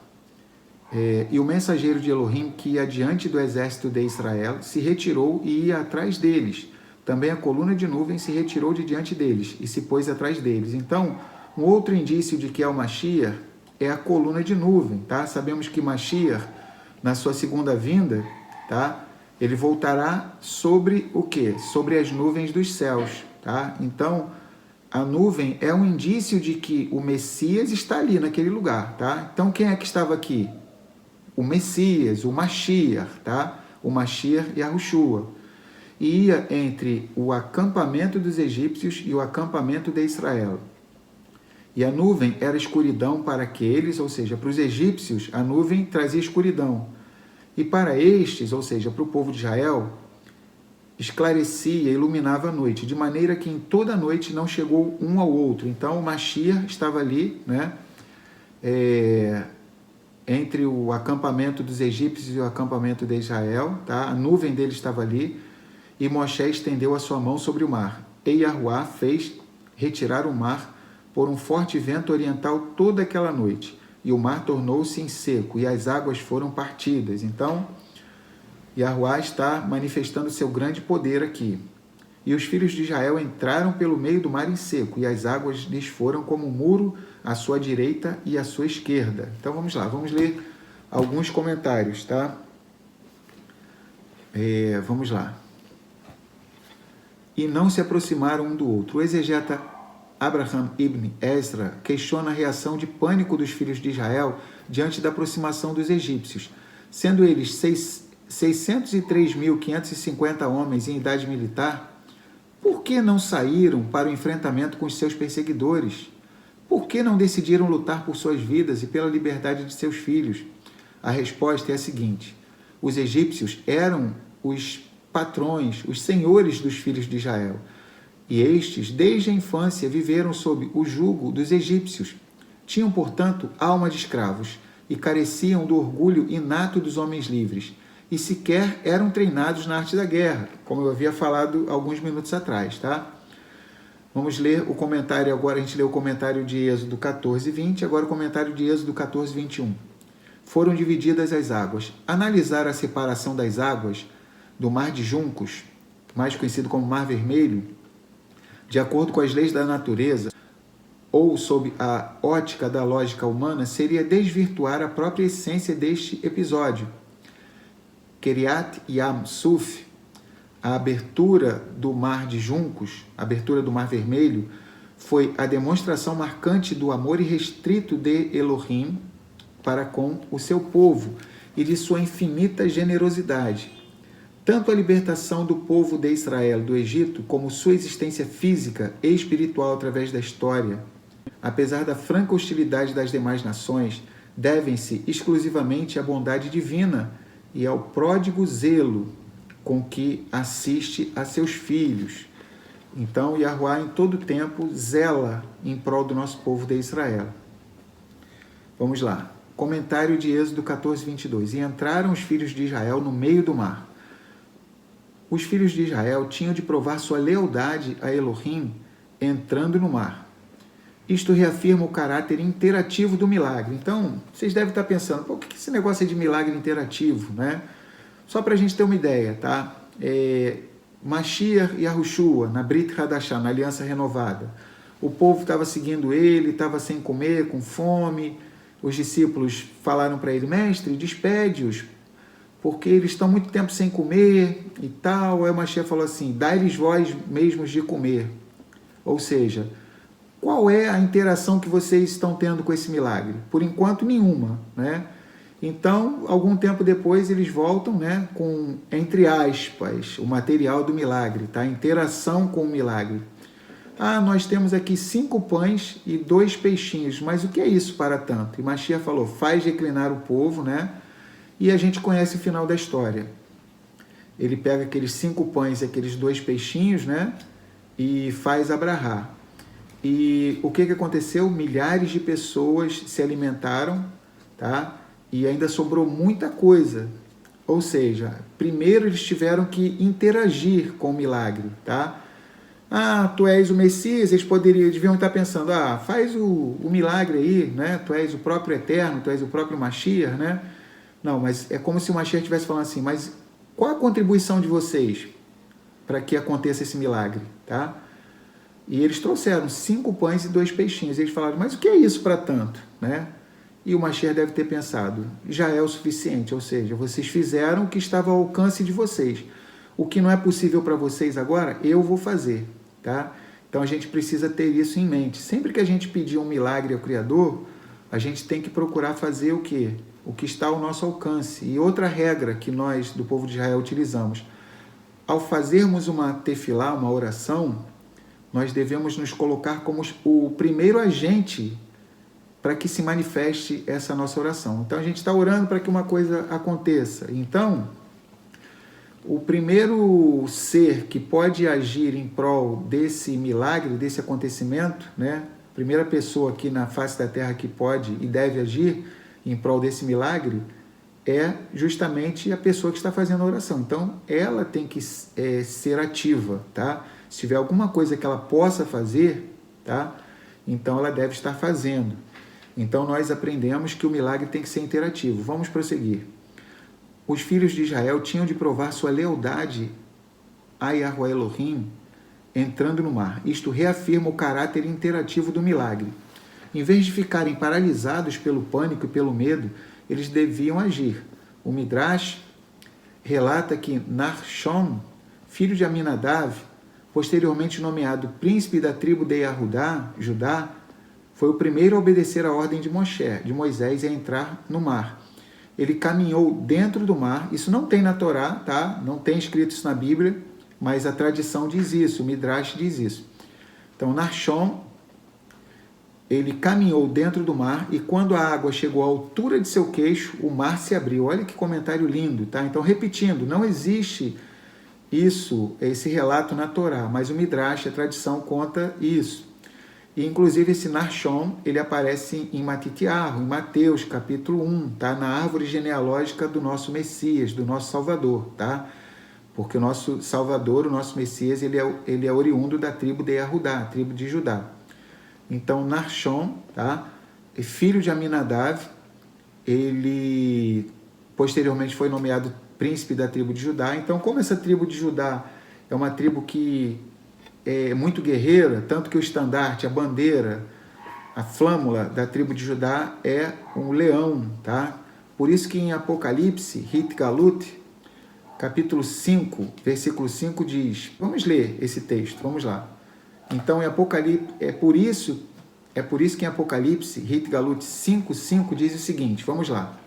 E o mensageiro de Elohim, que ia diante do exército de Israel, se retirou e ia atrás deles. Também a coluna de nuvem se retirou de diante deles e se pôs atrás deles. Então, um outro indício de que é o Mashiach é a coluna de nuvem, tá? Sabemos que Mashiach, na sua segunda vinda, tá? Ele voltará sobre o quê? Sobre as nuvens dos céus, tá? Então, a nuvem é um indício de que o Messias está ali naquele lugar, tá? Então, quem é que estava aqui? O Messias, o Mashiach, tá? O Mashiach Yahushua. E ia entre o acampamento dos egípcios e o acampamento de Israel. E a nuvem era escuridão para aqueles, ou seja, para os egípcios, a nuvem trazia escuridão. E para estes, ou seja, para o povo de Israel, esclarecia, iluminava a noite, de maneira que em toda a noite não chegou um ao outro. Então, o Mashiach estava ali, né? Entre o acampamento dos egípcios e o acampamento de Israel, tá? A nuvem dele estava ali, e Moshe estendeu a sua mão sobre o mar. E Yahuwá fez retirar o mar por um forte vento oriental toda aquela noite, e o mar tornou-se em seco, e as águas foram partidas. Então, Yahuwá está manifestando seu grande poder aqui. E os filhos de Israel entraram pelo meio do mar em seco, e as águas lhes foram como um muro à sua direita e à sua esquerda. Então vamos lá, vamos ler alguns comentários, tá? Vamos lá. E não se aproximaram um do outro. O exegeta Abraham ibn Ezra questiona a reação de pânico dos filhos de Israel diante da aproximação dos egípcios, sendo eles 603.550 homens em idade militar. Por que não saíram para o enfrentamento com os seus perseguidores? Por que não decidiram lutar por suas vidas e pela liberdade de seus filhos? A resposta é a seguinte: os egípcios eram os patrões, os senhores dos filhos de Israel, e estes, desde a infância, viveram sob o jugo dos egípcios. Tinham, portanto, alma de escravos e careciam do orgulho inato dos homens livres, e sequer eram treinados na arte da guerra, como eu havia falado alguns minutos atrás, tá? Vamos ler o comentário agora, a gente leu o comentário de Êxodo 14, 20, agora o comentário de Êxodo 14, 21. Foram divididas as águas. Analisar a separação das águas do Mar de Juncos, mais conhecido como Mar Vermelho, de acordo com as leis da natureza, ou sob a ótica da lógica humana, seria desvirtuar a própria essência deste episódio. Kiryat Yam-Suf, a abertura do Mar de Juncos, a abertura do Mar Vermelho, foi a demonstração marcante do amor irrestrito de Elohim para com o seu povo e de sua infinita generosidade. Tanto a libertação do povo de Israel do Egito, como sua existência física e espiritual através da história, apesar da franca hostilidade das demais nações, devem-se exclusivamente à bondade divina e ao pródigo zelo com que assiste a seus filhos. Então, Yahuwá em todo tempo zela em prol do nosso povo de Israel. Vamos lá. Comentário de Êxodo 14, 22. E entraram os filhos de Israel no meio do mar. Os filhos de Israel tinham de provar sua lealdade a Elohim entrando no mar. Isto reafirma o caráter interativo do milagre. Então, vocês devem estar pensando, por que esse negócio é de milagre interativo, né? Só para a gente ter uma ideia, tá? Mashiach e Yahushua, na Brit Hadashah, na Aliança Renovada. O povo estava seguindo ele, estava sem comer, com fome. Os discípulos falaram para ele, mestre, despede-os, porque eles estão muito tempo sem comer e tal. Aí o Mashiach falou assim, dai-lhes vós mesmos de comer. Ou seja, qual é a interação que vocês estão tendo com esse milagre? Por enquanto, nenhuma, né? Então, algum tempo depois, eles voltam, né, com, entre aspas, o material do milagre, tá? A interação com o milagre. Ah, nós temos aqui 5 pães e 2 peixinhos, mas o que é isso para tanto? E Mashiach falou, faz reclinar o povo, né? E a gente conhece o final da história. Ele pega aqueles 5 pães e aqueles 2 peixinhos, né? E faz abrahar. E o que aconteceu? Milhares de pessoas se alimentaram, tá? E ainda sobrou muita coisa. Ou seja, primeiro eles tiveram que interagir com o milagre, tá? Ah, tu és o Messias, eles deviam estar pensando, faz o milagre aí, né? Tu és o próprio Eterno, tu és o próprio Mashiach, né? Não, mas é como se o Mashiach estivesse falando assim, mas qual a contribuição de vocês para que aconteça esse milagre, tá? E eles trouxeram 5 pães e 2 peixinhos. Eles falaram, mas o que é isso para tanto, né? E o Mashiach deve ter pensado, já é o suficiente, ou seja, vocês fizeram o que estava ao alcance de vocês. O que não é possível para vocês agora, eu vou fazer, tá? Então a gente precisa ter isso em mente. Sempre que a gente pedir um milagre ao Criador, a gente tem que procurar fazer o quê? O que está ao nosso alcance. E outra regra que nós, do povo de Israel, utilizamos. Ao fazermos uma tefilá, uma oração, nós devemos nos colocar como o primeiro agente para que se manifeste essa nossa oração. Então, a gente está orando para que uma coisa aconteça. Então, o primeiro ser que pode agir em prol desse milagre, desse acontecimento, né? A primeira pessoa aqui na face da terra que pode e deve agir em prol desse milagre é justamente a pessoa que está fazendo a oração. Então, ela tem que ser ativa, tá? Se tiver alguma coisa que ela possa fazer, tá? Então, ela deve estar fazendo. Então, nós aprendemos que o milagre tem que ser interativo. Vamos prosseguir. Os filhos de Israel tinham de provar sua lealdade a Yahuwá Elohim entrando no mar. Isto reafirma o caráter interativo do milagre. Em vez de ficarem paralisados pelo pânico e pelo medo, eles deviam agir. O Midrash relata que Nachshon, filho de Aminadav, posteriormente nomeado príncipe da tribo de Judá, foi o primeiro a obedecer a ordem de Moisés e a entrar no mar. Ele caminhou dentro do mar, isso não tem na Torá, tá? Não tem escrito isso na Bíblia, mas a tradição diz isso, o Midrash diz isso. Então, Nachshon, ele caminhou dentro do mar e quando a água chegou à altura de seu queixo, o mar se abriu. Olha que comentário lindo, tá? Então, repetindo, não existe isso, esse relato na Torá, mas o Midrash, a tradição, conta isso. E, inclusive, esse Nachshon, ele aparece em Matitiahu, em Mateus, capítulo 1, tá? Na árvore genealógica do nosso Messias, do nosso Salvador, tá? Porque o nosso Salvador, o nosso Messias, ele é oriundo da tribo de Yehudá, a tribo de Judá. Então, Nachshon, tá? Filho de Aminadav, ele posteriormente foi nomeado príncipe da tribo de Judá. Então, como essa tribo de Judá é uma tribo que é muito guerreira, tanto que o estandarte, a bandeira, a flâmula da tribo de Judá é um leão, tá? Por isso que em Apocalipse, Hit Galut, capítulo 5, versículo 5 diz, vamos ler esse texto, vamos lá. Então, em Apocalipse, é por isso que em Apocalipse, Hit Galut 5:5 diz o seguinte, vamos lá.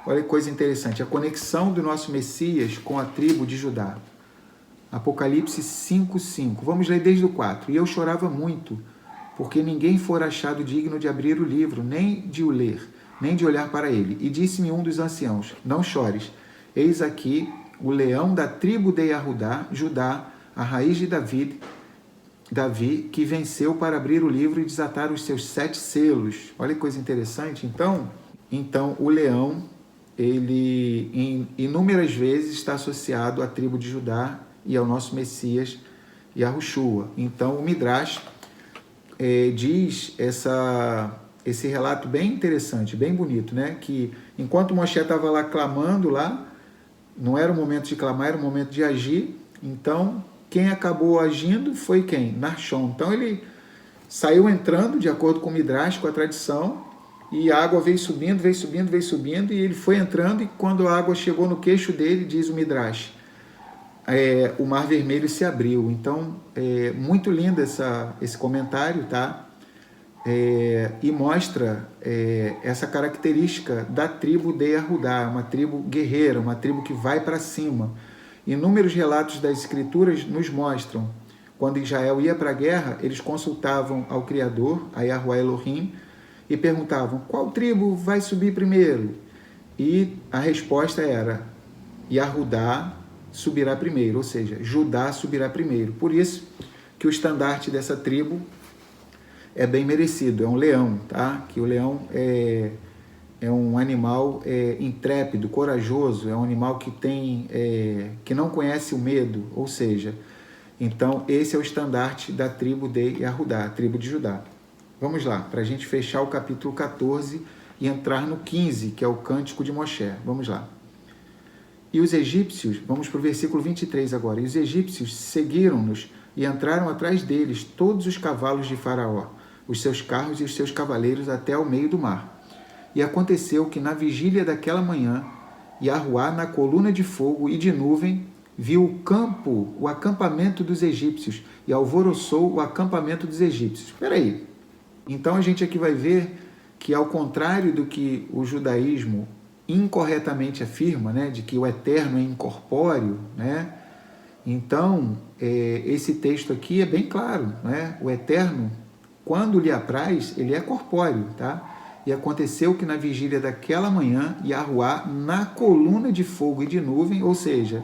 Olha que coisa interessante, a conexão do nosso Messias com a tribo de Judá. Apocalipse 5:5. Vamos ler desde o 4. E eu chorava muito, porque ninguém fora achado digno de abrir o livro, nem de o ler, nem de olhar para ele. E disse-me um dos anciãos, não chores, eis aqui o leão da tribo de Yahudá, Judá, a raiz de Davi, que venceu para abrir o livro e desatar os seus 7 selos. Olha que coisa interessante. Então o leão, ele em inúmeras vezes está associado à tribo de Judá e ao nosso Messias, Yahushua. Então o Midrash diz esse relato bem interessante, bem bonito, né? Que enquanto Moshe estava lá clamando lá, não era o momento de clamar, era o momento de agir. Então quem acabou agindo foi quem? Narshon. Então ele saiu entrando, de acordo com o Midrash, com a tradição, e a água veio subindo, e ele foi entrando, e quando a água chegou no queixo dele, diz o Midrash, o Mar Vermelho se abriu. Então, muito lindo esse comentário, tá? E mostra essa característica da tribo de Yahudá, uma tribo guerreira, uma tribo que vai para cima. Inúmeros relatos das Escrituras nos mostram, quando Israel ia para a guerra, eles consultavam ao Criador, a Yahuwah Elohim, e perguntavam, qual tribo vai subir primeiro? E a resposta era, Yahudá subirá primeiro, ou seja, Judá subirá primeiro. Por isso que o estandarte dessa tribo é bem merecido, é um leão, tá? Que o leão é um animal intrépido, corajoso, é um animal que não conhece o medo, ou seja, então esse é o estandarte da tribo de Yahudá, a tribo de Judá. Vamos lá, para a gente fechar o capítulo 14 e entrar no 15, que é o Cântico de Moshe. Vamos lá. E os egípcios, vamos para o versículo 23 agora, e os egípcios seguiram-nos e entraram atrás deles todos os cavalos de Faraó, os seus carros e os seus cavaleiros até ao meio do mar. E aconteceu que na vigília daquela manhã, Yahuwá, na coluna de fogo e de nuvem, viu o acampamento dos egípcios e alvoroçou o acampamento dos egípcios. Espera aí. Então a gente aqui vai ver que, ao contrário do que o judaísmo incorretamente afirma, né, de que o eterno é incorpóreo, né? Então, esse texto aqui é bem claro, né? O eterno, quando lhe apraz, ele é corpóreo, tá? E aconteceu que na vigília daquela manhã, Yahuwá, na coluna de fogo e de nuvem, ou seja,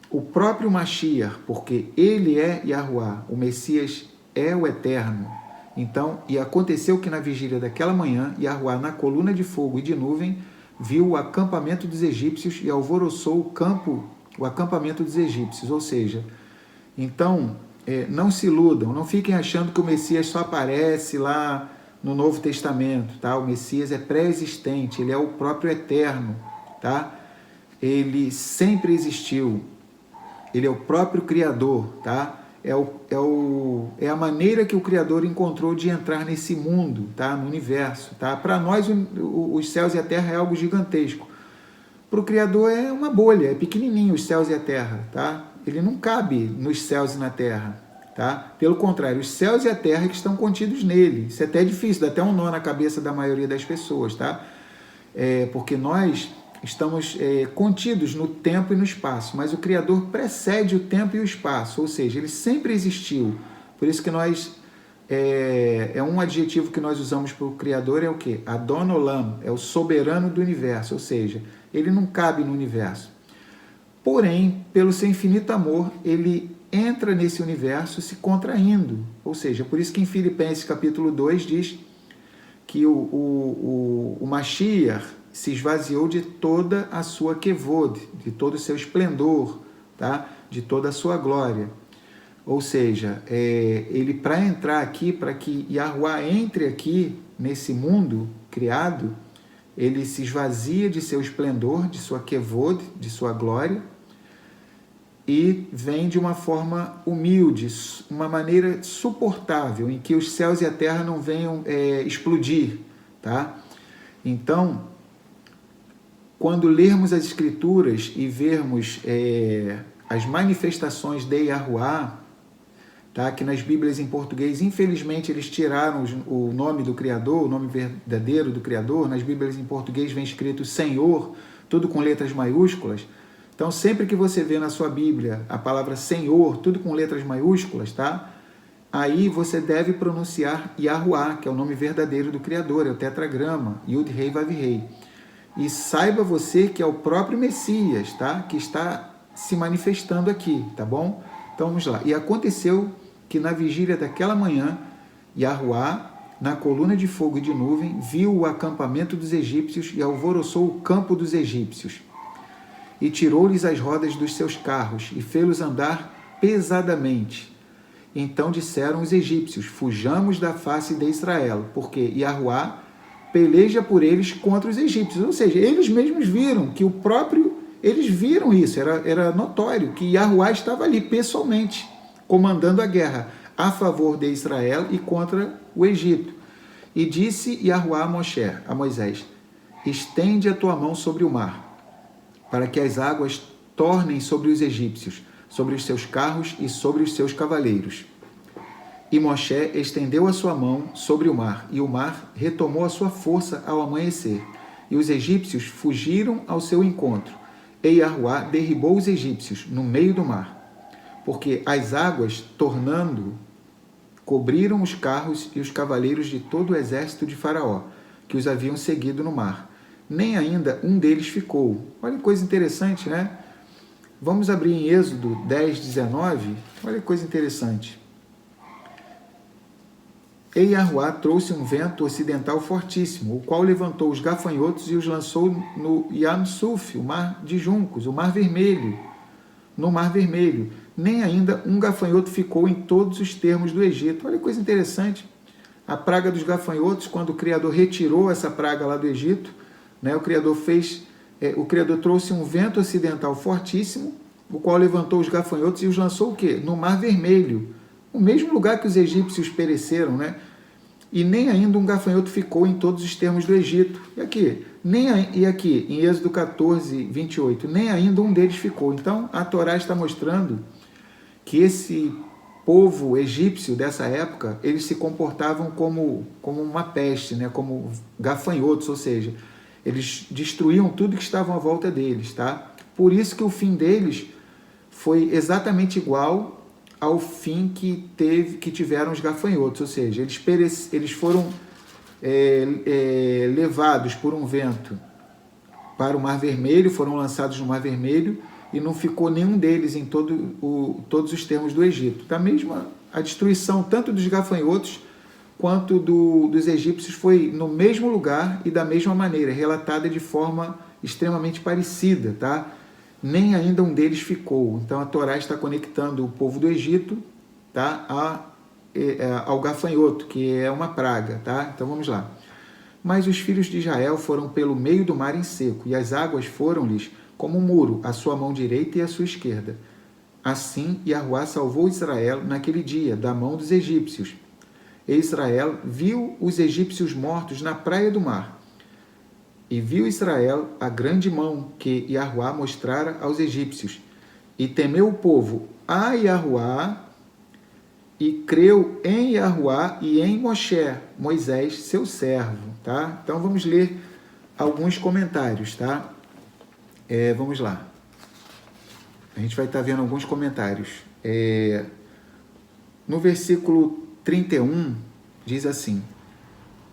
o próprio Mashiach, porque ele é Yahuwá, o Messias é o eterno. Então, e aconteceu que na vigília daquela manhã, Yahuwá, na coluna de fogo e de nuvem, viu o acampamento dos egípcios e alvoroçou o acampamento dos egípcios. Ou seja, então, não se iludam, não fiquem achando que o Messias só aparece lá no Novo Testamento, tá? O Messias é pré-existente, ele é o próprio eterno, tá? Ele sempre existiu, ele é o próprio Criador, tá? É a maneira que o Criador encontrou de entrar nesse mundo, tá? No universo, tá? Para nós, os céus e a terra é algo gigantesco. Para o Criador é uma bolha, é pequenininho os céus e a terra, tá? Ele não cabe nos céus e na terra, tá? Pelo contrário, os céus e a terra que estão contidos nele. Isso é até difícil, dá até um nó na cabeça da maioria das pessoas, tá? Porque nós estamos contidos no tempo e no espaço, mas o Criador precede o tempo e o espaço, ou seja, ele sempre existiu. Por isso que nós, um adjetivo que nós usamos para o Criador é o quê? Adon Olam, é o soberano do universo, ou seja, ele não cabe no universo. Porém, pelo seu infinito amor, ele entra nesse universo se contraindo, ou seja, por isso que em Filipenses capítulo 2 diz que o Mashiach se esvaziou de toda a sua kevod, de todo o seu esplendor, tá? De toda a sua glória. Ou seja, ele para entrar aqui, para que Yahuwá entre aqui nesse mundo criado, ele se esvazia de seu esplendor, de sua kevod, de sua glória, e vem de uma forma humilde, uma maneira suportável, em que os céus e a terra não venham explodir, tá? Então, quando lermos as Escrituras e vermos as manifestações de Yahuwah, tá? Que nas Bíblias em português, infelizmente, eles tiraram o nome do Criador, o nome verdadeiro do Criador. Nas Bíblias em português vem escrito Senhor, tudo com letras maiúsculas. Então, sempre que você vê na sua Bíblia a palavra Senhor, tudo com letras maiúsculas, tá? Aí você deve pronunciar Yahuwah, que é o nome verdadeiro do Criador, é o tetragrama, Yud Rei Vav Rei. E saiba você que é o próprio Messias, tá? Que está se manifestando aqui, tá bom? Então vamos lá. E aconteceu que na vigília daquela manhã, Yahuwah, na coluna de fogo e de nuvem, viu o acampamento dos egípcios e alvoroçou o campo dos egípcios. E tirou-lhes as rodas dos seus carros e fê-los andar pesadamente. Então disseram os egípcios: fujamos da face de Israel, porque Yahuwah peleja por eles contra os egípcios. Ou seja, eles mesmos viram que eles viram isso, era notório que Yahuwah estava ali pessoalmente, comandando a guerra a favor de Israel e contra o Egito. E disse Yahuwah a Moisés: estende a tua mão sobre o mar, para que as águas tornem sobre os egípcios, sobre os seus carros e sobre os seus cavaleiros. E Moshe estendeu a sua mão sobre o mar, e o mar retomou a sua força ao amanhecer. E os egípcios fugiram ao seu encontro, e Yahuwah derribou os egípcios no meio do mar, porque as águas, tornando, cobriram os carros e os cavaleiros de todo o exército de Faraó, que os haviam seguido no mar. Nem ainda um deles ficou. Olha que coisa interessante, né? Vamos abrir em Êxodo 10, 19. Olha que coisa interessante. E Yahuwah trouxe um vento ocidental fortíssimo, o qual levantou os gafanhotos e os lançou no Yam Suf, o mar de juncos, o mar vermelho, no mar vermelho. Nem ainda um gafanhoto ficou em todos os termos do Egito. Olha que coisa interessante. A praga dos gafanhotos, quando o Criador retirou essa praga lá do Egito, né, o Criador trouxe um vento ocidental fortíssimo, o qual levantou os gafanhotos e os lançou o quê? No mar vermelho. O mesmo lugar que os egípcios pereceram, né? E nem ainda um gafanhoto ficou em todos os termos do Egito. E aqui, em Êxodo 14, 28, nem ainda um deles ficou. Então, a Torá está mostrando que esse povo egípcio dessa época, eles se comportavam como uma peste, né? Como gafanhotos, ou seja, eles destruíam tudo que estava à volta deles, tá? Por isso que o fim deles foi exatamente igual ao fim que tiveram os gafanhotos, ou seja, eles foram levados por um vento para o Mar Vermelho, foram lançados no Mar Vermelho, e não ficou nenhum deles em todos os termos do Egito. Da mesma, a destruição tanto dos gafanhotos quanto dos egípcios foi no mesmo lugar e da mesma maneira, relatada de forma extremamente parecida, tá? Nem ainda um deles ficou. Então a Torá está conectando o povo do Egito, tá, ao gafanhoto, que é uma praga, tá? Então vamos lá. Mas os filhos de Israel foram pelo meio do mar em seco, e as águas foram-lhes como um muro, à sua mão direita e à sua esquerda. Assim Yahuwah salvou Israel naquele dia da mão dos egípcios. E Israel viu os egípcios mortos na praia do mar. E viu Israel a grande mão que Yahuwah mostrara aos egípcios. E temeu o povo a Yahuwah, e creu em Yahuwah e em Moshe, Moisés, seu servo. Tá? Então vamos ler alguns comentários. Tá? Vamos lá. A gente vai estar vendo alguns comentários. No versículo 31, diz assim: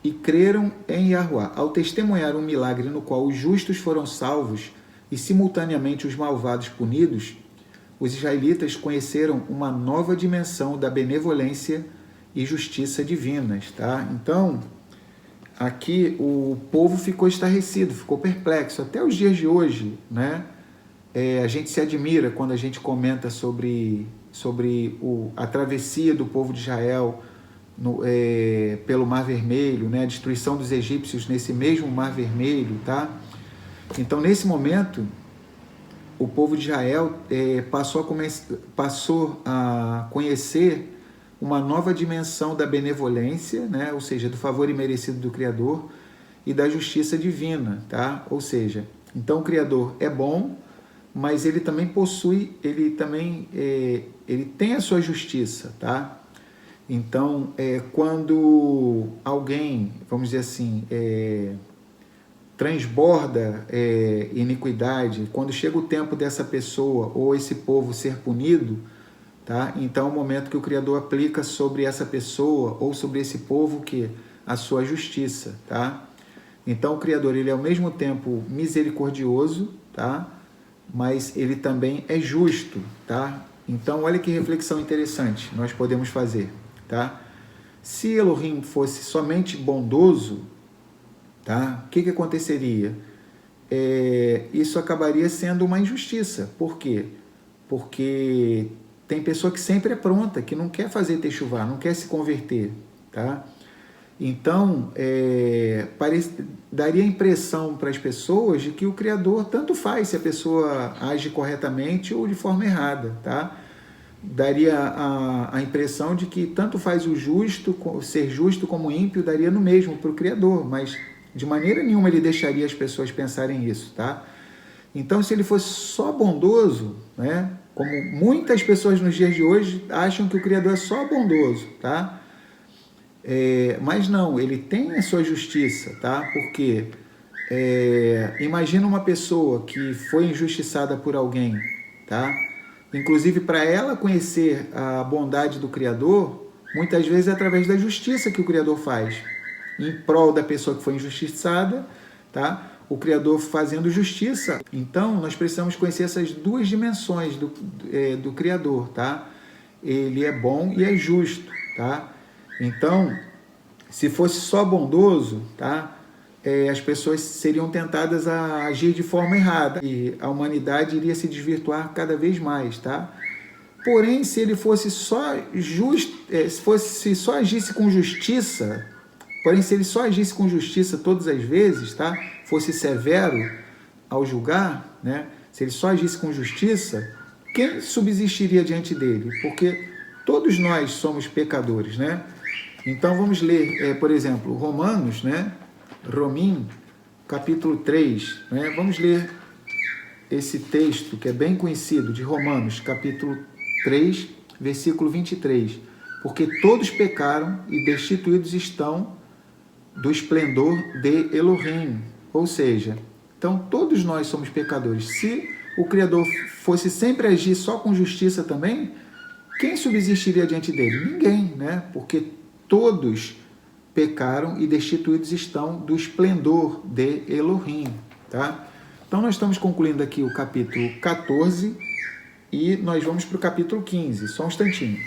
e creram em Yahuwah, ao testemunhar um milagre no qual os justos foram salvos e simultaneamente os malvados punidos, os israelitas conheceram uma nova dimensão da benevolência e justiça divinas. Tá? Então, aqui o povo ficou estarrecido, ficou perplexo. Até os dias de hoje, né? A gente se admira quando a gente comenta sobre a travessia do povo de Israel pelo Mar Vermelho, né? A destruição dos egípcios nesse mesmo Mar Vermelho. Tá? Então, nesse momento, o povo de Israel passou a conhecer uma nova dimensão da benevolência, né? Ou seja, do favor imerecido do Criador e da justiça divina, tá? Ou seja, então o Criador é bom, mas ele também possui, ele tem a sua justiça, tá? Então, quando alguém, vamos dizer assim, transborda iniquidade, quando chega o tempo dessa pessoa ou esse povo ser punido, tá? Então é o momento que o Criador aplica sobre essa pessoa ou sobre esse povo que a sua justiça, tá? Então o Criador, ele é ao mesmo tempo misericordioso, tá? Mas ele também é justo, tá? Então olha que reflexão interessante nós podemos fazer, tá? Se Elohim fosse somente bondoso, tá? O que aconteceria? Isso acabaria sendo uma injustiça. Por quê? Porque tem pessoa que sempre é pronta, que não quer fazer techuvá, não quer se converter, tá? Então, daria a impressão para as pessoas de que o Criador tanto faz se a pessoa age corretamente ou de forma errada, tá? Daria a impressão de que tanto faz o justo, ser justo como ímpio, daria no mesmo para o Criador, mas de maneira nenhuma ele deixaria as pessoas pensarem isso, tá? Então, se ele fosse só bondoso, né? Como muitas pessoas nos dias de hoje acham que o Criador é só bondoso, tá? Mas não, ele tem a sua justiça, tá? Porque imagina uma pessoa que foi injustiçada por alguém, tá? Inclusive, para ela conhecer a bondade do Criador, muitas vezes é através da justiça que o Criador faz, em prol da pessoa que foi injustiçada, tá? O Criador fazendo justiça. Então, nós precisamos conhecer essas duas dimensões do Criador, tá? Ele é bom e é justo, tá? Então, se fosse só bondoso, tá? As pessoas seriam tentadas a agir de forma errada e a humanidade iria se desvirtuar cada vez mais, tá? Porém, se ele fosse só se só agisse com justiça, se ele só agisse com justiça todas as vezes, tá? Fosse severo ao julgar, né? Se ele só agisse com justiça, quem subsistiria diante dele? Porque todos nós somos pecadores, né? Então vamos ler, por exemplo, Romanos, né? Romim, capítulo 3, né? Vamos ler esse texto que é bem conhecido de Romanos, capítulo 3, versículo 23. Porque todos pecaram e destituídos estão do esplendor de Elohim. Ou seja, então todos nós somos pecadores. Se o Criador fosse sempre agir só com justiça também, quem subsistiria diante dele? Ninguém, né? Porque todos pecaram e destituídos estão do esplendor de Elohim, tá? Então nós estamos concluindo aqui o capítulo 14 e nós vamos para o capítulo 15. Só um instantinho.